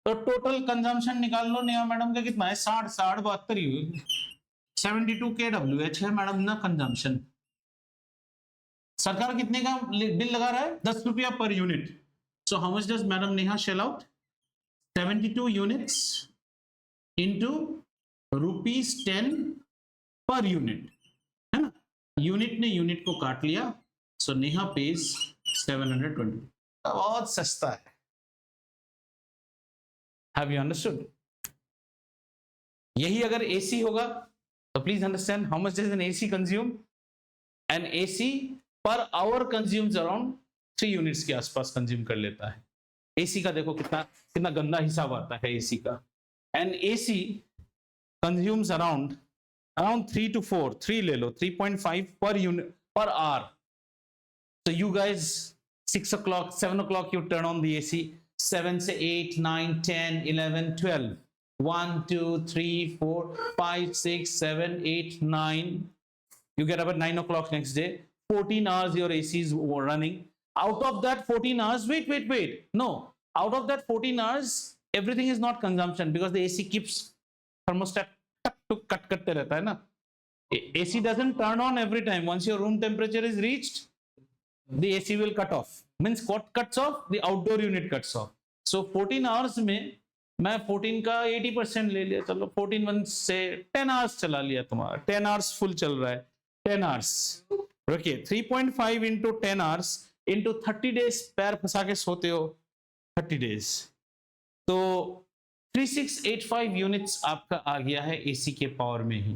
तो टोटल कंजम्पशन निकाल लो. नेहा मैडम का कितना है? 60 72 ही हुई. 72 kWh है मैडम ना कंजम्पशन. सरकार कितने का बिल लगा रहा है? 10 रुपया पर unit. So how much does madam Neha shell out? 72 units into ₹10 per unit, है ना. यूनिट ने यूनिट को काट लिया. सो नेहा पेज 720. बहुत सस्ता है. Have you understood? यही अगर AC होगा तो please understand how much does an AC consume. An AC per hour consumes around 3 units के आसपास कंज्यूम कर लेता है. AC का देखो कितना कितना गंदा हिसाब आता है AC का. An AC consumes around 3 to 4, 3 ले लो, 3.5 per unit per hour. So you guys 6 o'clock 7 o'clock you turn on the AC. 7 से 8 9 10 11 12 1 2 3 4 5 6 7 8 9. You get up at 9 o'clock next day. 14 hours your AC is running. Out of that 14 hours, wait. No, out of that 14 hours, everything is not consumption because the AC keeps thermostat cut करते रहता है ना. AC doesn't turn on every time. Once your room temperature is reached, the AC will cut off. Means what cuts off? The outdoor unit cuts off. So 14 hours में मैं 14 का 80% ले लिया. चलो 14 1 से 10 hours चला लिया तुम्हारा. 10 hours full चल रहा है. 10 hours. Okay, 3.5 into 10 hours into 30 days पैर फंसा के सोते हो 30 days. तो 3685 यूनिट्स आपका आ गया है AC के पावर में ही.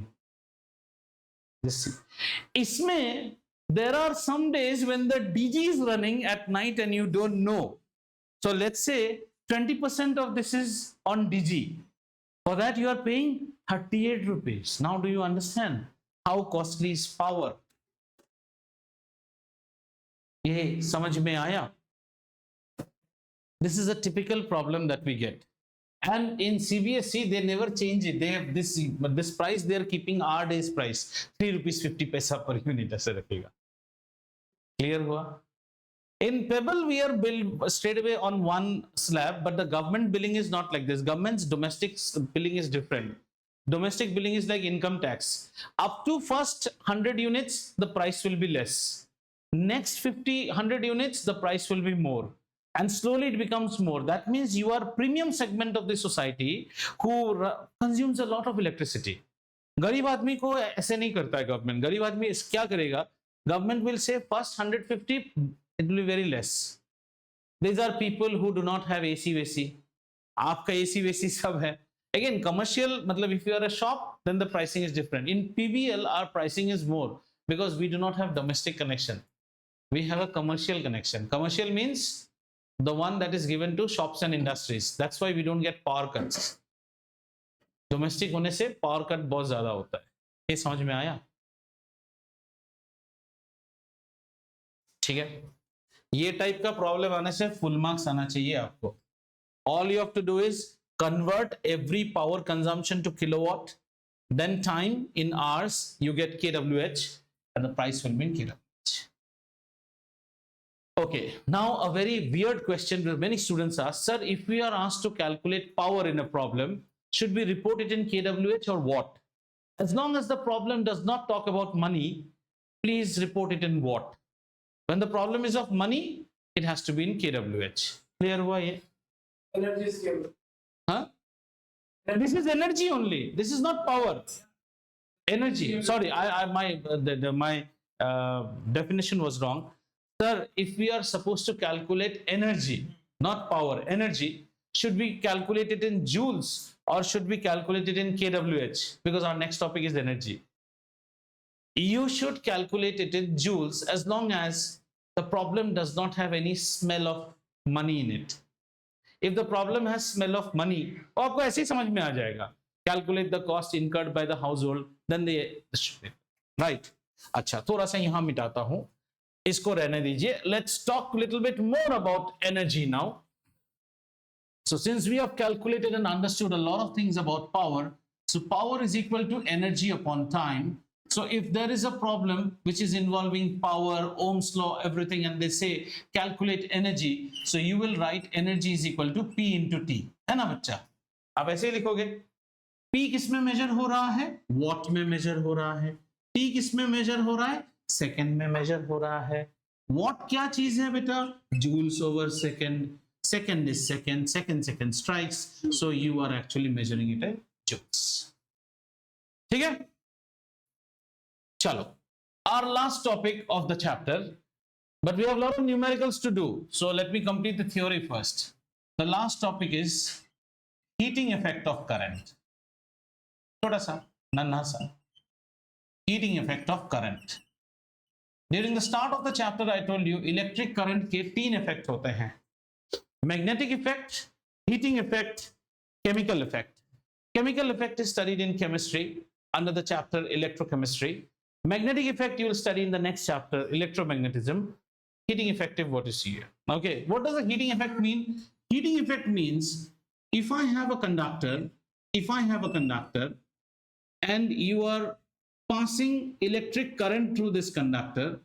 इसमें there are some days when the DG is running at night and you don't know. So let's say 20% of this is on DG. For that you are paying 38 rupees. Now do you understand how costly is power? ये समझ में आया? This is a typical problem that we get. And in CBSE, they never change it. They have this price. They are keeping our day's price, ₹3.50 per unit. ऐसे रखेगा. Clear हुआ? In Pebble, we are billed straight away on one slab, but the government billing is not like this. Government's domestic billing is different. Domestic billing is like income tax. Up to first 100 units, the price will be less. Next 100 units, the price will be more. And slowly it becomes more. That means you are premium segment of the society who consumes a lot of electricity. गरीब आदमी को ऐसे नहीं करता है government. गरीब आदमी क्या करेगा? Government will say first 150, it will be very less. These are people who do not have AC वैसी. आपका AC वैसी सब है. Again, commercial, मतलब if you are a shop, then the pricing is different. In PBL, our pricing is more because we do not have domestic connection. We have a commercial connection. Commercial means the one that is given to shops and industries. That's why we don't get power cuts. Domestic होने से power cut बहुत ज़्यादा होता है. ये समझ में आया? ठीक है. ये टाइप का प्रॉब्लम आने से फुल मार्क्स आना चाहिए आपको. All you have to do is convert every power consumption to kilowatt, then time in hours, you get kWh, and the price will be in kWh. Okay, now a very weird question that many students ask, sir, if we are asked to calculate power in a problem, should we report it in kWh or watt? As long as the problem does not talk about money, please report it in watt. When the problem is of money, it has to be in kWh. Clear हुआ ये? Energy scale. Huh? This is energy only. This is not power. Energy. Sorry, my definition was wrong. Sir, if we are supposed to calculate energy, not power, energy, should we calculate it in joules or should we calculate it in kWh? Because our next topic is energy. You should calculate it in joules as long as the problem does not have any smell of money in it. If the problem has smell of money, आपको ऐसे ही समझ में आ जाएगा. Calculate the cost incurred by the household, then they right. अच्छा, थोड़ा सा यहाँ मिटाता हूँ. इसको रहने दीजिए. Let's talk a little bit more about energy now. So since we have calculated and understood a lot of things about power, so power is equal to energy upon time. So if there is a problem which is involving power, Ohm's law, everything, and they say calculate energy, so you will write energy is equal to P into T. है ना बच्चा? आप ऐसे ही लिखोगे. P किस में measure हो रहा है? Watt में measure हो रहा है. T किस में measure हो रहा है? Second में measure हो रहा है. Watt क्या चीज है बेटा? Joules over second. Second is second. Second strikes. So you are actually measuring it in joules. ठीक है? Chalo. Our last topic of the chapter, but we have a lot of numericals to do. So let me complete the theory first. The last topic is heating effect of current. Thoda sa, nanna sa. Heating effect of current. During the start of the chapter, I told you electric current के 3 effect होते हैं. Magnetic effect, heating effect, chemical effect. Chemical effect is studied in chemistry under the chapter electrochemistry. Magnetic effect you will study in the next chapter, electromagnetism. Heating effect is what you see here. Okay, what does the heating effect mean? Heating effect means if I have a conductor and you are passing electric current through this conductor.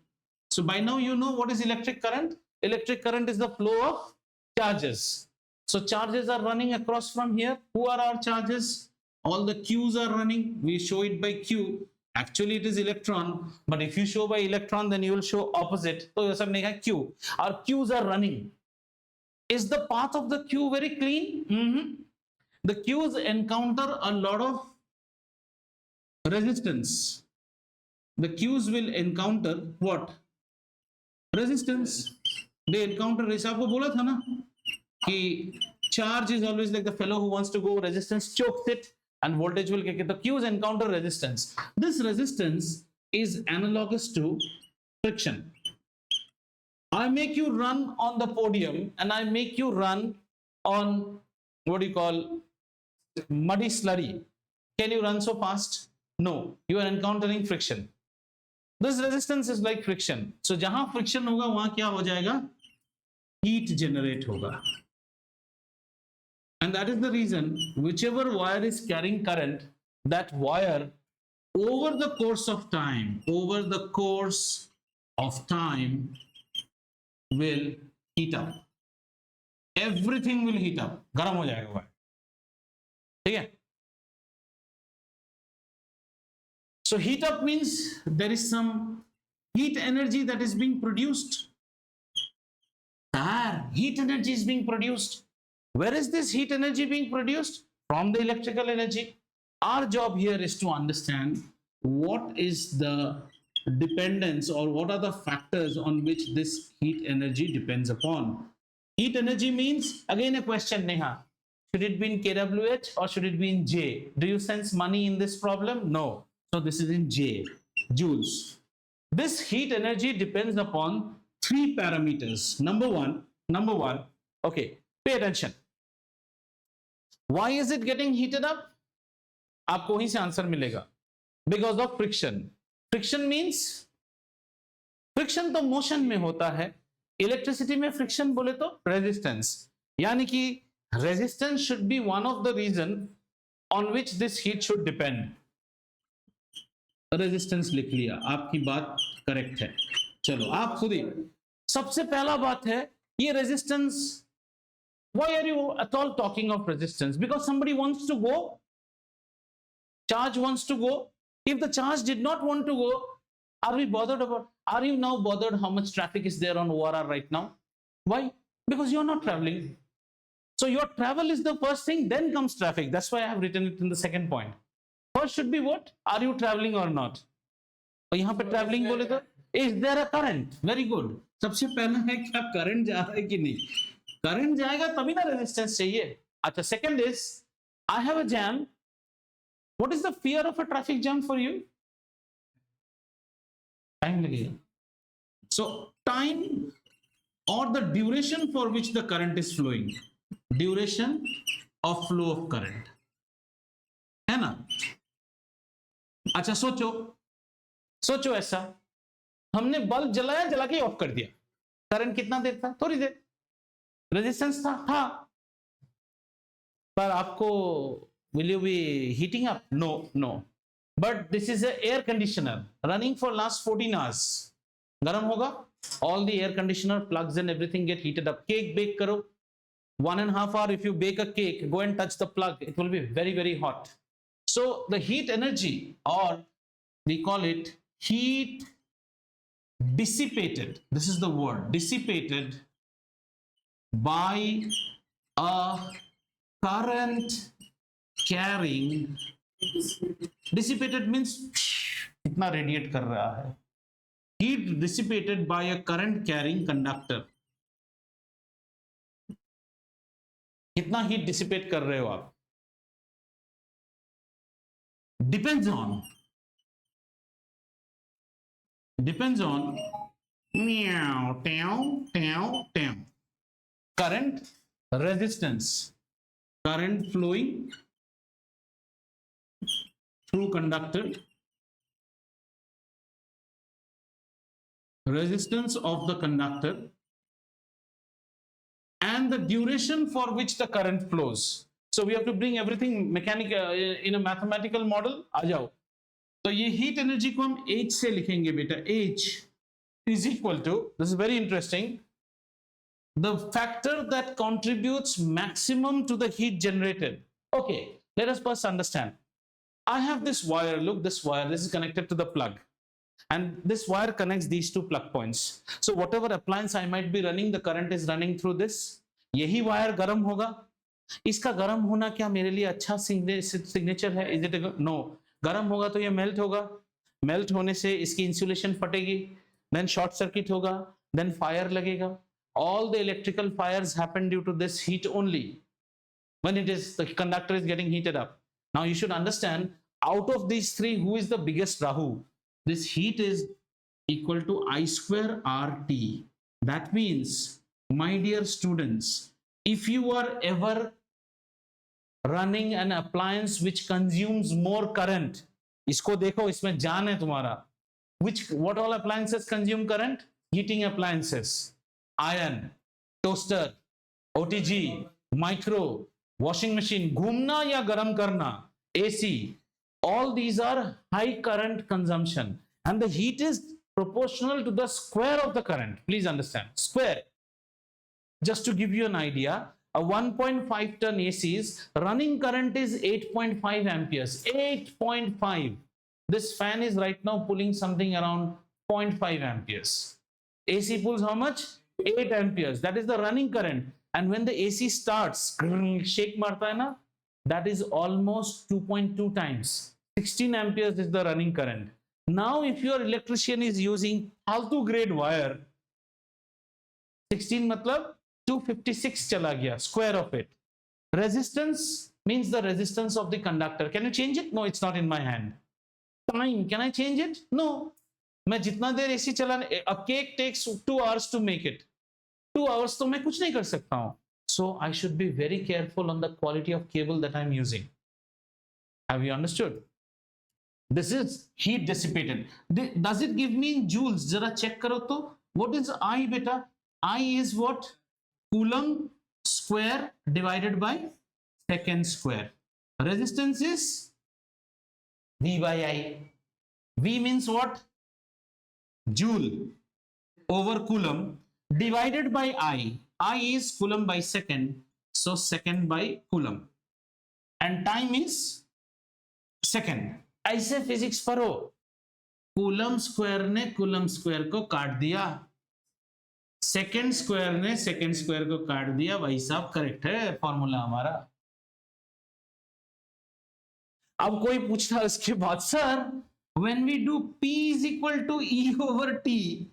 So by now you know what is electric current. Electric current is the flow of charges. So charges are running across from here. Who are our charges? All the Q's are running. We show it by Q. Actually it is electron, but if you show by electron, then you will show opposite. So you have Q. Our Q's are running. Is the path of the Q very clean? The Q's encounter a lot of resistance. The Q's will encounter what? Resistance. They encounter resistance. आपको बोला था ना कि charge is always like the fellow who wants to go resistance chokes it. And voltage will kick it. The Q's encounter resistance. This resistance is analogous to friction. I make you run on the podium and I make you run on what do you call muddy slurry. Can you run so fast? No, you are encountering friction. This resistance is like friction. So जहां friction होगा वहां क्या हो जाएगा? Heat generate होगा. And that is the reason whichever wire is carrying current, that wire over the course of time, will heat up. Everything will heat up. गर्म हो जाएगा wire. ठीक है? So heat up means there is some heat energy that is being produced. Heat energy is being produced. Where is this heat energy being produced? From the electrical energy. Our job here is to understand what is the dependence or what are the factors on which this heat energy depends upon. Heat energy means, again a question, Neha. Should it be in kWh or should it be in J? Do you sense money in this problem? No. So this is in J, joules. This heat energy depends upon three parameters. Number one, okay, pay attention. Why is it getting heated up? आपको वहीं से answer मिलेगा. Because of friction. Friction means, friction तो motion में होता है. Electricity में friction बोले तो रेजिस्टेंस, यानी कि resistance should be one of the reason on which this heat should depend. Resistance लिख लिया, आपकी बात करेक्ट है. चलो आप खुद ही, सबसे पहला बात है ये resistance. Why are you at all talking of resistance? Because somebody wants to go, charge wants to go. If the charge did not want to go, are we bothered about? Are you now bothered how much traffic is there on ORR right now? Why? Because you're not traveling. So your travel is the first thing, then comes traffic. That's why I have written it in the second point. First should be what? Are you traveling or not? और यहाँ पे traveling बोले तो, is there a current? Very good. सबसे पहला है क्या current जा रहा है कि नहीं? Current जाएगा तभी ना resistance चाहिए. अच्छा, second is, I have a jam. What is the fear of a traffic jam for you? Time लगेगा. So time or the duration for which the current is flowing. Duration of flow of current. है ना? अच्छा सोचो ऐसा, हमने bulb जलाया, जला के ऑफ कर दिया. करंट कितना देर था? थोड़ी देर. रेजिस्टेंस था. पर आपको will you be heating up? No. But this is an air conditioner running for last 14 hours. गरम होगा. All the air conditioner plugs and everything get heated up. Cake bake करो. 1.5 hours if you bake a cake, go and touch the plug. It will be very, very hot. So the heat energy, or we call it heat dissipated. This is the word, dissipated by a current carrying. Dissipated means कितना radiate कर रहा है. Heat dissipated by a current carrying conductor. कितना heat dissipate कर रहे हो आप? Depends on current, resistance, current flowing through conductor, resistance of the conductor, and the duration for which the current flows. So we have to bring everything mechanical in a mathematical model. आ जाओ. तो ये heat energy को हम H से लिखेंगे बेटा. H is equal to, this is very interesting, the factor that contributes maximum to the heat generated. Okay, let us first understand. I have this wire, look, this wire, this is connected to the plug. And this wire connects these two plug points. So whatever appliance I might be running, the current is running through this. यही wire गर्म होगा. इसका गर्म होना क्या मेरे लिए अच्छा सिग्नेचर है? Is it a no? गर्म होगा तो ये मेल्ट होगा. मेल्ट होने से इसकी इंसुलेशन फटेगी. Then short circuit होगा. Then fire लगेगा. All the electrical fires happen due to this heat only. When it is, the conductor is getting heated up. Now you should understand, out of these three, who is the biggest Rahu? This heat is equal to I square RT. That means, my dear students, if you are ever running an appliance which consumes more current, इसको देखो, इसमें जान है तुम्हारा. What all appliances consume current? Heating appliances, iron, toaster, OTG, micro, washing machine, घूमना या गर्म करना, AC, all these are high current consumption, and the heat is proportional to the square of the current. Please understand, square. Just to give you an idea, a 1.5 ton AC's running current is 8.5 amperes. 8.5. This fan is right now pulling something around 0.5 amperes. AC pulls how much? 8 amperes. That is the running current. And when the AC starts, shake marta hai na, that is almost 2.2 times. 16 amperes is the running current. Now, if your electrician is using फालतू grade wire, 16 matlab 256 chala gaya, square of it. Resistance means the resistance of the conductor. Can you change it? No, it's not in my hand. Time, can I change it? No. मैं जितना देर AC चलाने, a cake takes 2 hours to make it. 2 hours तो मैं कुछ नहीं कर सकता हूँ. So I should be very careful on the quality of cable that I'm using. Have you understood? This is heat dissipated. Does it give me in joules? जरा check करो तो. What is I beta? I is what? Coulomb square divided by second square. Resistance is V by I. V means what? Joule over Coulomb divided by I. I is Coulomb by second, so second by Coulomb. And time is second. ऐसे physics पढ़ो. Coulomb square ने Coulomb square को काट दिया, second square ने second square को काट दिया. भाई साहब करेक्ट है फॉर्मूला हमारा. अब कोई पूछता इसके बाद, sir when we do P is equal to E over T,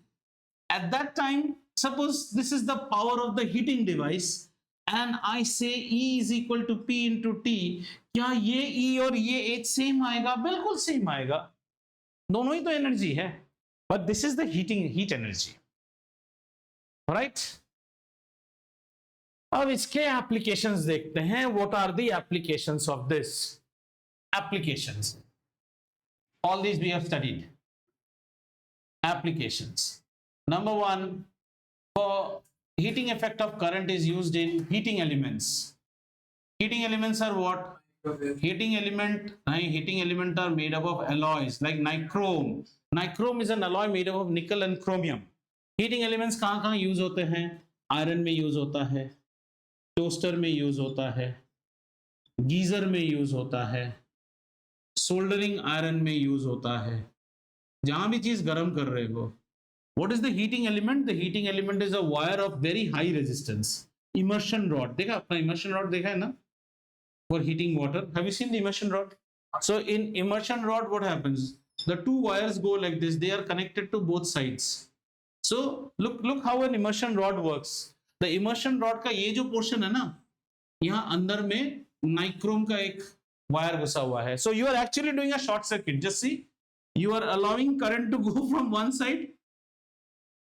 at that time suppose this is the power of the heating device and I say E is equal to P into T, क्या ये E और ये H same आएगा? बिल्कुल same आएगा, दोनों ही तो energy है, but this is the heat energy. Right अब इसके एप्लीकेशंस देखते हैं. What are the applications of this? Applications, all these we have studied. Applications. Number one, for heating effect of current is used in heating elements. Heating elements are what? Heating element are made up of alloys like nichrome. Nichrome is an alloy made up of nickel and chromium. Heating elements कहाँ कहाँ use होते हैं? Iron में use होता है, toaster में use होता है, गीजर में यूज होता है, सोल्डरिंग आयरन में यूज होता है. जहां भी चीज गर्म कर रहे हो. What is the heating element? The heating element is a wire of very high resistance. Immersion rod देखा? अपना इमर्शन रॉड देखा है ना, for heating water. Have you seen the immersion rod? So in immersion rod what happens? The two wires go like this, they are connected to both sides. So look how an immersion rod works. The immersion rod का ये जो portion है ना, यहाँ अंदर में nichrome का एक वायर घुसा हुआ है. So you are actually doing a short circuit. Just see, you are allowing current to go from one side.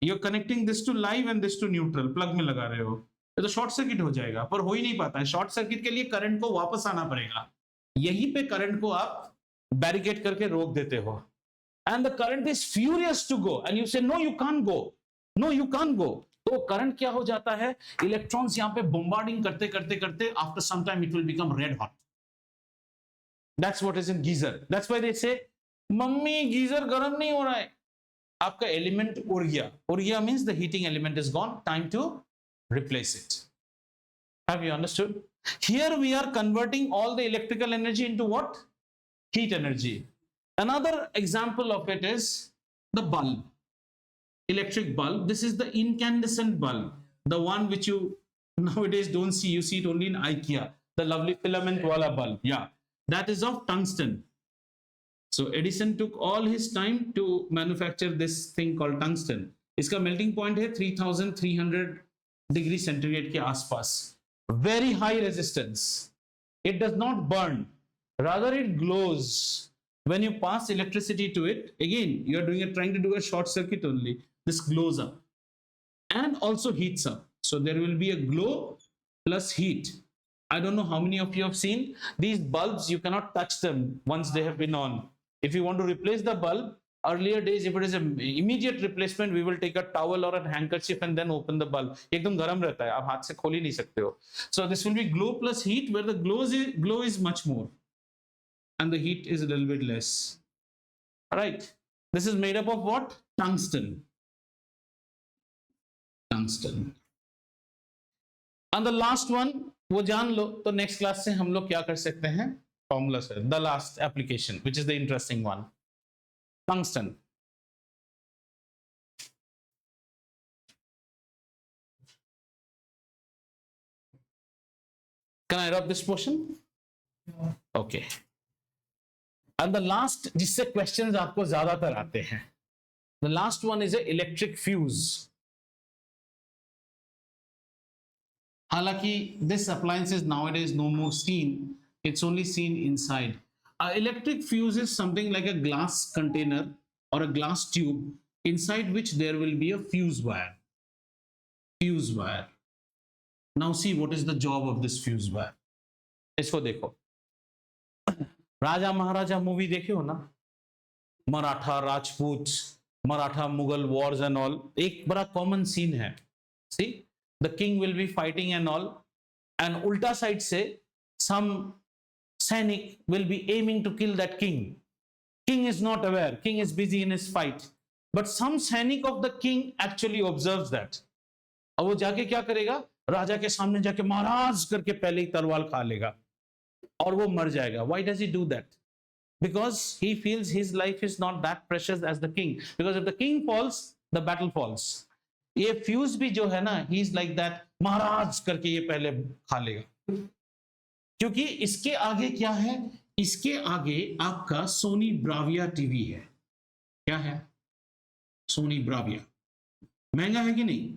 You are connecting this to live and this to neutral. Plug में लगा रहे हो, ये तो short circuit हो जाएगा, पर हो ही नहीं पाता है. शॉर्ट सर्किट के लिए करंट को वापस आना पड़ेगा. यहीं पे करंट को आप बैरिकेड करके रोक देते हो. And the current is furious to go and you say no you can't go, no you can't go. तो करंट क्या हो जाता है? इलेक्ट्रॉन्स यहाँ पे बोम्बार्डिंग करते करते करते after some time it will become red hot. That's what is in geyser. That's why they say mummy geyser गर्म नहीं हो रहा है. आपका एलिमेंट उड़ गया. उड़ गया means the heating element is gone, time to replace it. Have you understood? Here we are converting all the electrical energy into what? Heat energy. Another example of it is the bulb, electric bulb. This is the incandescent bulb, the one which you nowadays don't see. You see it only in IKEA, the lovely filament wala bulb. Yeah, that is of tungsten. So Edison took all his time to manufacture this thing called tungsten. इसका melting point है 3300 degree centigrade के आसपास. Very high resistance. It does not burn, rather it glows. When you pass electricity to it, again you are trying to do a short circuit only. This glows up and also heats up. So there will be a glow plus heat. I don't know how many of you have seen these bulbs. You cannot touch them once they have been on. If you want to replace the bulb, earlier days if it is an immediate replacement we will take a towel or a handkerchief and then open the bulb. एकदम गर्म रहता है, आप हाथ से खोल ही नहीं सकते हो. So this will be glow plus heat, where the glow is much more and the heat is a little bit less. All right, this is made up of what? Tungsten. And the last one वो जान लो, तो next class से हम लोग क्या कर सकते हैं, फॉर्मूला से. The last application which is the interesting one, tungsten. Can I rub this portion? Okay. And the last, जिससे क्वेश्चंस आपको ज्यादातर आते हैं, the last one is a electric fuse. हालांकि this appliance is nowadays no more seen, it's only seen inside. Electric fuse is something like a glass container or a glass tube inside which there will be a fuse wire. Fuse wire. Now see what is the job of this fuse wire. इसको देखो, राजा महाराजा movie देखे हो ना, Maratha Rajput, Maratha Mughal Wars and all, एक बड़ा common scene है. सी the king will be fighting and all, and ulta side se some sainik will be aiming to kill that king. King is not aware, king is busy in his fight, but some sainik of the king actually observes that. अब वो जाके क्या करेगा, राजा के सामने जाके महाराज करके पहले ही तलवार खा लेगा और वो मर जाएगा. Why does he do that? Because he feels his life is not that precious as the king, because if the king falls, the battle falls. ये फ्यूज भी जो है ना, ही इज लाइक दैट, महाराज करके ये पहले खा लेगा. क्योंकि इसके आगे क्या है, इसके आगे आपका सोनी ब्राविया टीवी है. क्या है? Sony Bravia. महंगा है कि नहीं?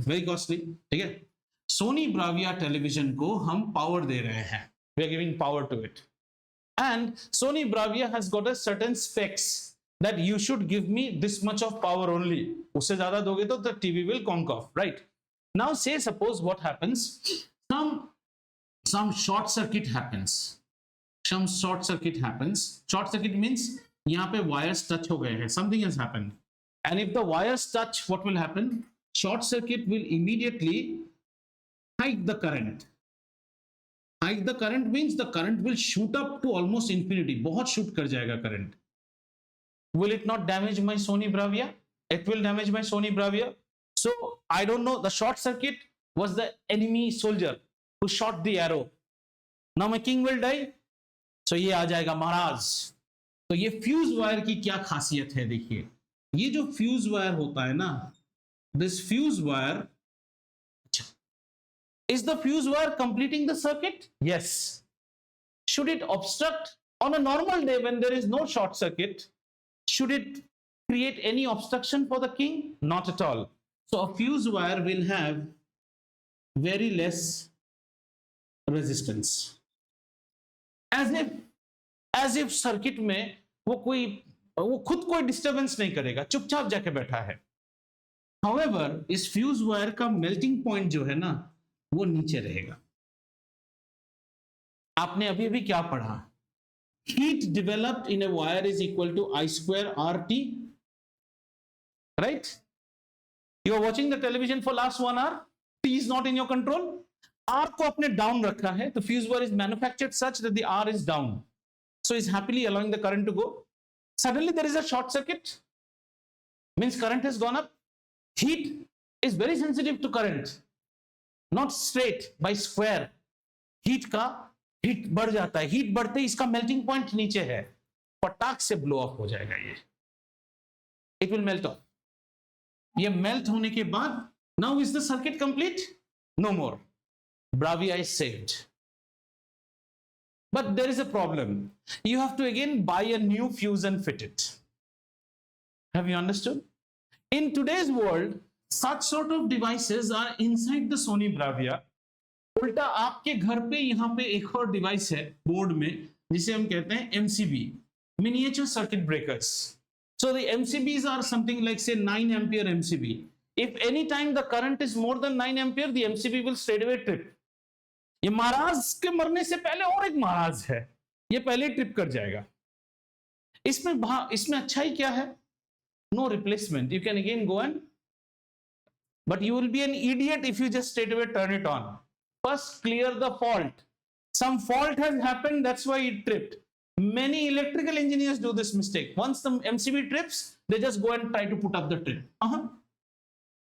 Very costly. ठीक है, सोनी ब्राविया टेलीविजन को हम पावर दे रहे हैं, we are giving power to it, and Sony Bravia has got a certain specs that you should give me this much of power only. उससे ज्यादा दोगे तो the TV will conk off, right? Now say suppose what happens, some short circuit happens. Some short circuit happens. Short circuit means यहाँ पे wires touch हो गए हैं, something has happened. And if the wires touch, what will happen? Short circuit will immediately hike the current. Hike the current means the current will shoot up to almost infinity. बहुत shoot कर जाएगा current. Will it not damage my Sony Bravia? It will damage my Sony Bravia. So I don't know, the short circuit was the enemy soldier who shot the arrow. Now my king will die. So ये आ जाएगा महाराज. तो ये fuse wire की क्या खासियत है, देखिए, ये जो फ्यूज वायर होता है ना, this fuse wire, is the fuse wire completing the circuit? Yes. Should it obstruct on a normal day when there is no short circuit? Should it create any obstruction for the king? Not at all. So a fuse wire will have very less resistance. As if circuit में वो खुद कोई disturbance नहीं करेगा, चुपचाप जाके बैठा है. However, इस fuse wire का melting point जो है ना, वो नीचे रहेगा. आपने अभी क्या पढ़ा? Heat developed in a wire is equal to I square RT, right? You are watching the television for last 1 hour. T is not in your control. R को आपने down रखा है, तो fuse wire is manufactured such that the R is down, so is happily allowing the current to go. Suddenly there is a short circuit, means current has gone up. Heat is very sensitive to current, not straight by square. Heat का heat बढ़ जाता है, heat बढ़ते ही इसका melting point नीचे है, पटाख से blow of हो जाएगा. ये इट विल मेल्ट ऑफ. ये मेल्ट होने के बाद, now is the circuit complete? No more. Bravia is saved. But there is a problem. You have to again buy a new fuse and fit it. Have you understood? In today's world such sort of devices are inside the Sony Bravia. उल्टा आपके घर पे यहाँ पे एक और device है board में, जिसे हम कहते हैं MCB, miniature circuit breakers. So the MCBs are something like say 9 ampere MCB. If any time the current is more than 9 ampere, the MCB will straight away trip. ये महाराज के मरने से पहले और एक महाराज है, ये पहले ट्रिप कर जाएगा. इसमें अच्छाई क्या है? No replacement. You can again go and, but you will be an idiot if you just straight away turn it on. First clear the fault. Some fault has happened, that's why it tripped. Many electrical engineers do this mistake. Once the MCB trips, they just go and try to put up the trip.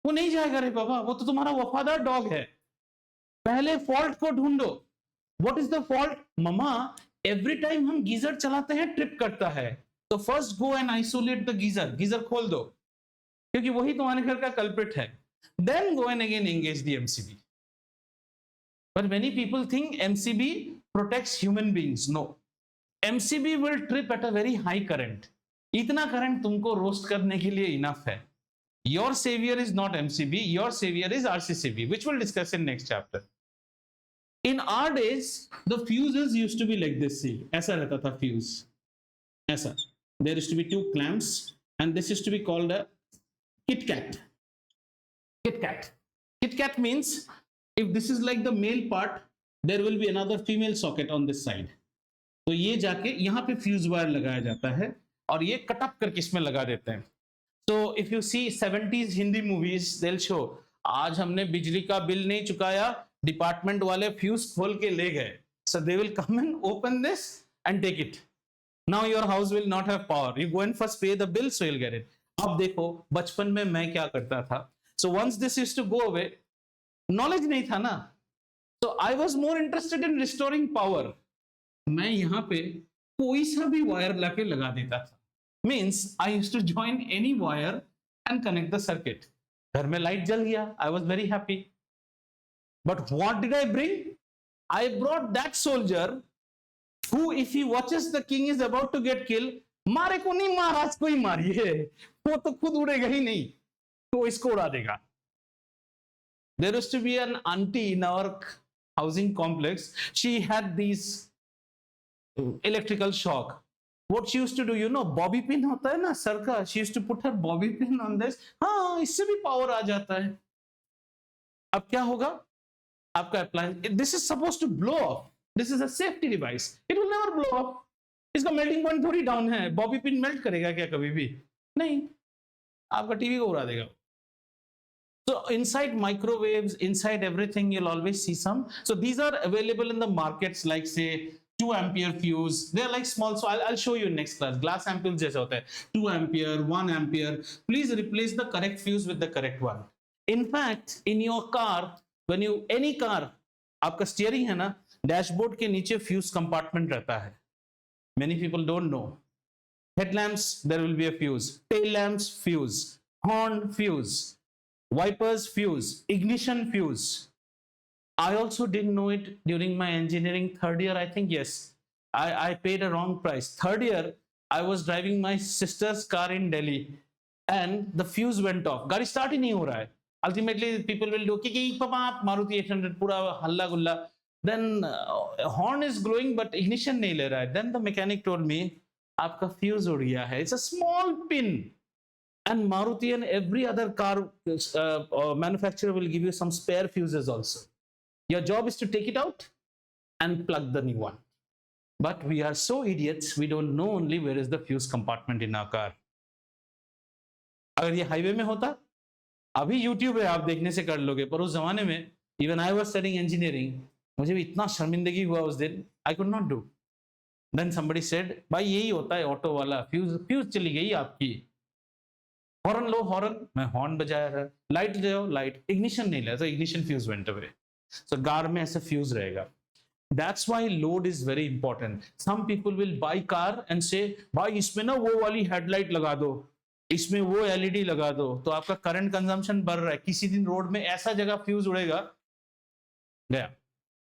वो नहीं जाएगा रे बाबा, वो तो तुम्हारा वफादार dog है. पहले फॉल्ट को ढूंढो. What is the fault? Mama, every time हम गीजर चलाते हैं ट्रिप करता है. तो first go and isolate the geyser. Geyser खोल दो, क्योंकि वही तुम्हारे घर का कल्प्रिट है. Then go and again engage the MCB. But many people think MCB protects human beings. No, MCB will trip at a very high current. इतना current तुमको रोस्ट करने के लिए इनफ है. Your saviour is not MCB, your saviour is RCCB, which will discuss in next chapter. In our days, the fuses used to be like this. See, ऐसा रहता था fuse. ऐसा. There used to be two clamps, and this used to be called a Kit Kat. Kit Kat. Kit Kat means if this is like the male part, there will be another female socket on this side. तो ये जाके यहाँ पे fuse wire लगाया जाता है और ये कट अप करके इसमें लगा देते हैं. So if you see 70s Hindi movies, they'll show आज हमने बिजली का बिल नहीं चुकाया, डिपार्टमेंट वाले फ्यूज खोल के ले गए. So they will come and open this and take it. Now your house will not have power. You go and first pay the bill, so you'll get it. अब देखो बचपन में मैं क्या करता था. So once this used to go away, knowledge नहीं था ना. So I was more interested in restoring power. मैं यहाँ पे कोई सा भी वायर लाके लगा देता था. Means I used to join any wire and connect the circuit. घर में लाइट जल गया. I was very happy. But what did I bring? I brought that soldier who, if he watches the king is about to get killed, मारे को नहीं, महाराज को ही मारिए, वो तो खुद उड़ेगा ही नहीं, तो इसको उड़ा देगा. There used to be an auntie in our housing complex. She had these electrical shock. What she used to do, you know, bobby pin होता है ना सर का. She used to put her bobby pin on this. हाँ, इससे भी power आ जाता है. अब क्या होगा? आपका appliance, this is supposed to blow off. This is a safety device. It will never blow off. इसका melting point थोड़ी down है. Bobby pin melt करेगा क्या कभी भी? नहीं. आपका टीवी को उड़ा देगा. So inside microwaves, inside everything, you'll always see some. So these are available in the markets, like say 2 ampere fuse. They are like small. So I'll show you in next class. Glass ampoules जैसा होता है. 2 ampere, 1 ampere. Please replace the correct fuse with the correct one. In fact, in your car, when you any car, आपका steering है ना, dashboard के नीचे fuse compartment रहता है. Many people don't know. Headlamps, there will be a fuse. Tail lamps, fuse. Horn, fuse. Wipers, fuse. Ignition, fuse. I also didn't know it during my engineering third year. I think yes, I paid a wrong price. Third year, I was driving my sister's car in Delhi, and the fuse went off. गाड़ी start ही नहीं हो रहा है. Ultimately, people will do कि पापा आप मारुति 800 पूरा हल्ला गुल्ला. Then horn is glowing but ignition नहीं ले रहा है. Then the mechanic told me आपका fuse उड़ गया है. It's a small pin. And Maruti and every other car manufacturer will give you some spare fuses also. Your job is to take it out and plug the new one. But we are so idiots, we don't know only where is the fuse compartment in our car. अगर ये highway में होता, अभी YouTube है, आप देखने से कर लोगे, पर उस जमाने में even I was studying engineering, मुझे भी इतना शर्मिंदगी हुआ उस दिन, I could not do. Then somebody said, भाई यही होता है ऑटो वाला, फ्यूज चली गई आपकी. हॉर्न लो हॉर्न, मैं हॉर्न बजाया था. लाइट जाओ लाइट, इग्निशन नहीं लिया, तो ignition fuse went away. So car में ऐसे फ्यूज रहेगा. That's why load is very important. Some people will buy car and say, भाई इसमें ना वो वाली हेडलाइट लगा दो, इसमें वो एलईडी लगा दो, तो आपका करंट कंजम्पशन बढ़ रहा है. किसी दिन रोड में ऐसा जगह फ्यूज उड़ेगा गया.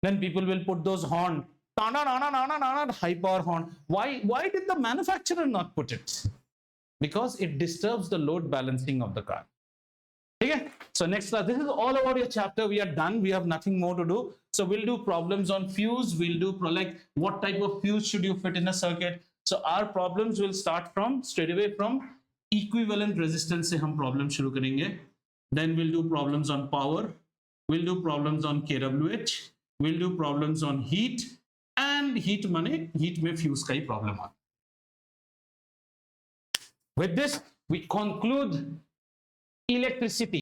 Then people will put those horn, high power horn. Why did the manufacturer not put it? Because it disturbs the load balancing of the car. Okay? So next class, this is all about your chapter. We are done. We have nothing more to do. So we'll do problems on fuse. We'll do like what type of fuse should you fit in a circuit. So our problems will start from straight away from equivalent resistance से हम problem शुरू करेंगे. Then we'll do problems on power. We'll do problems on kWh. We'll do problems on heat. And heat माने heat में fuse का ही problem आता है. With this, we conclude electricity.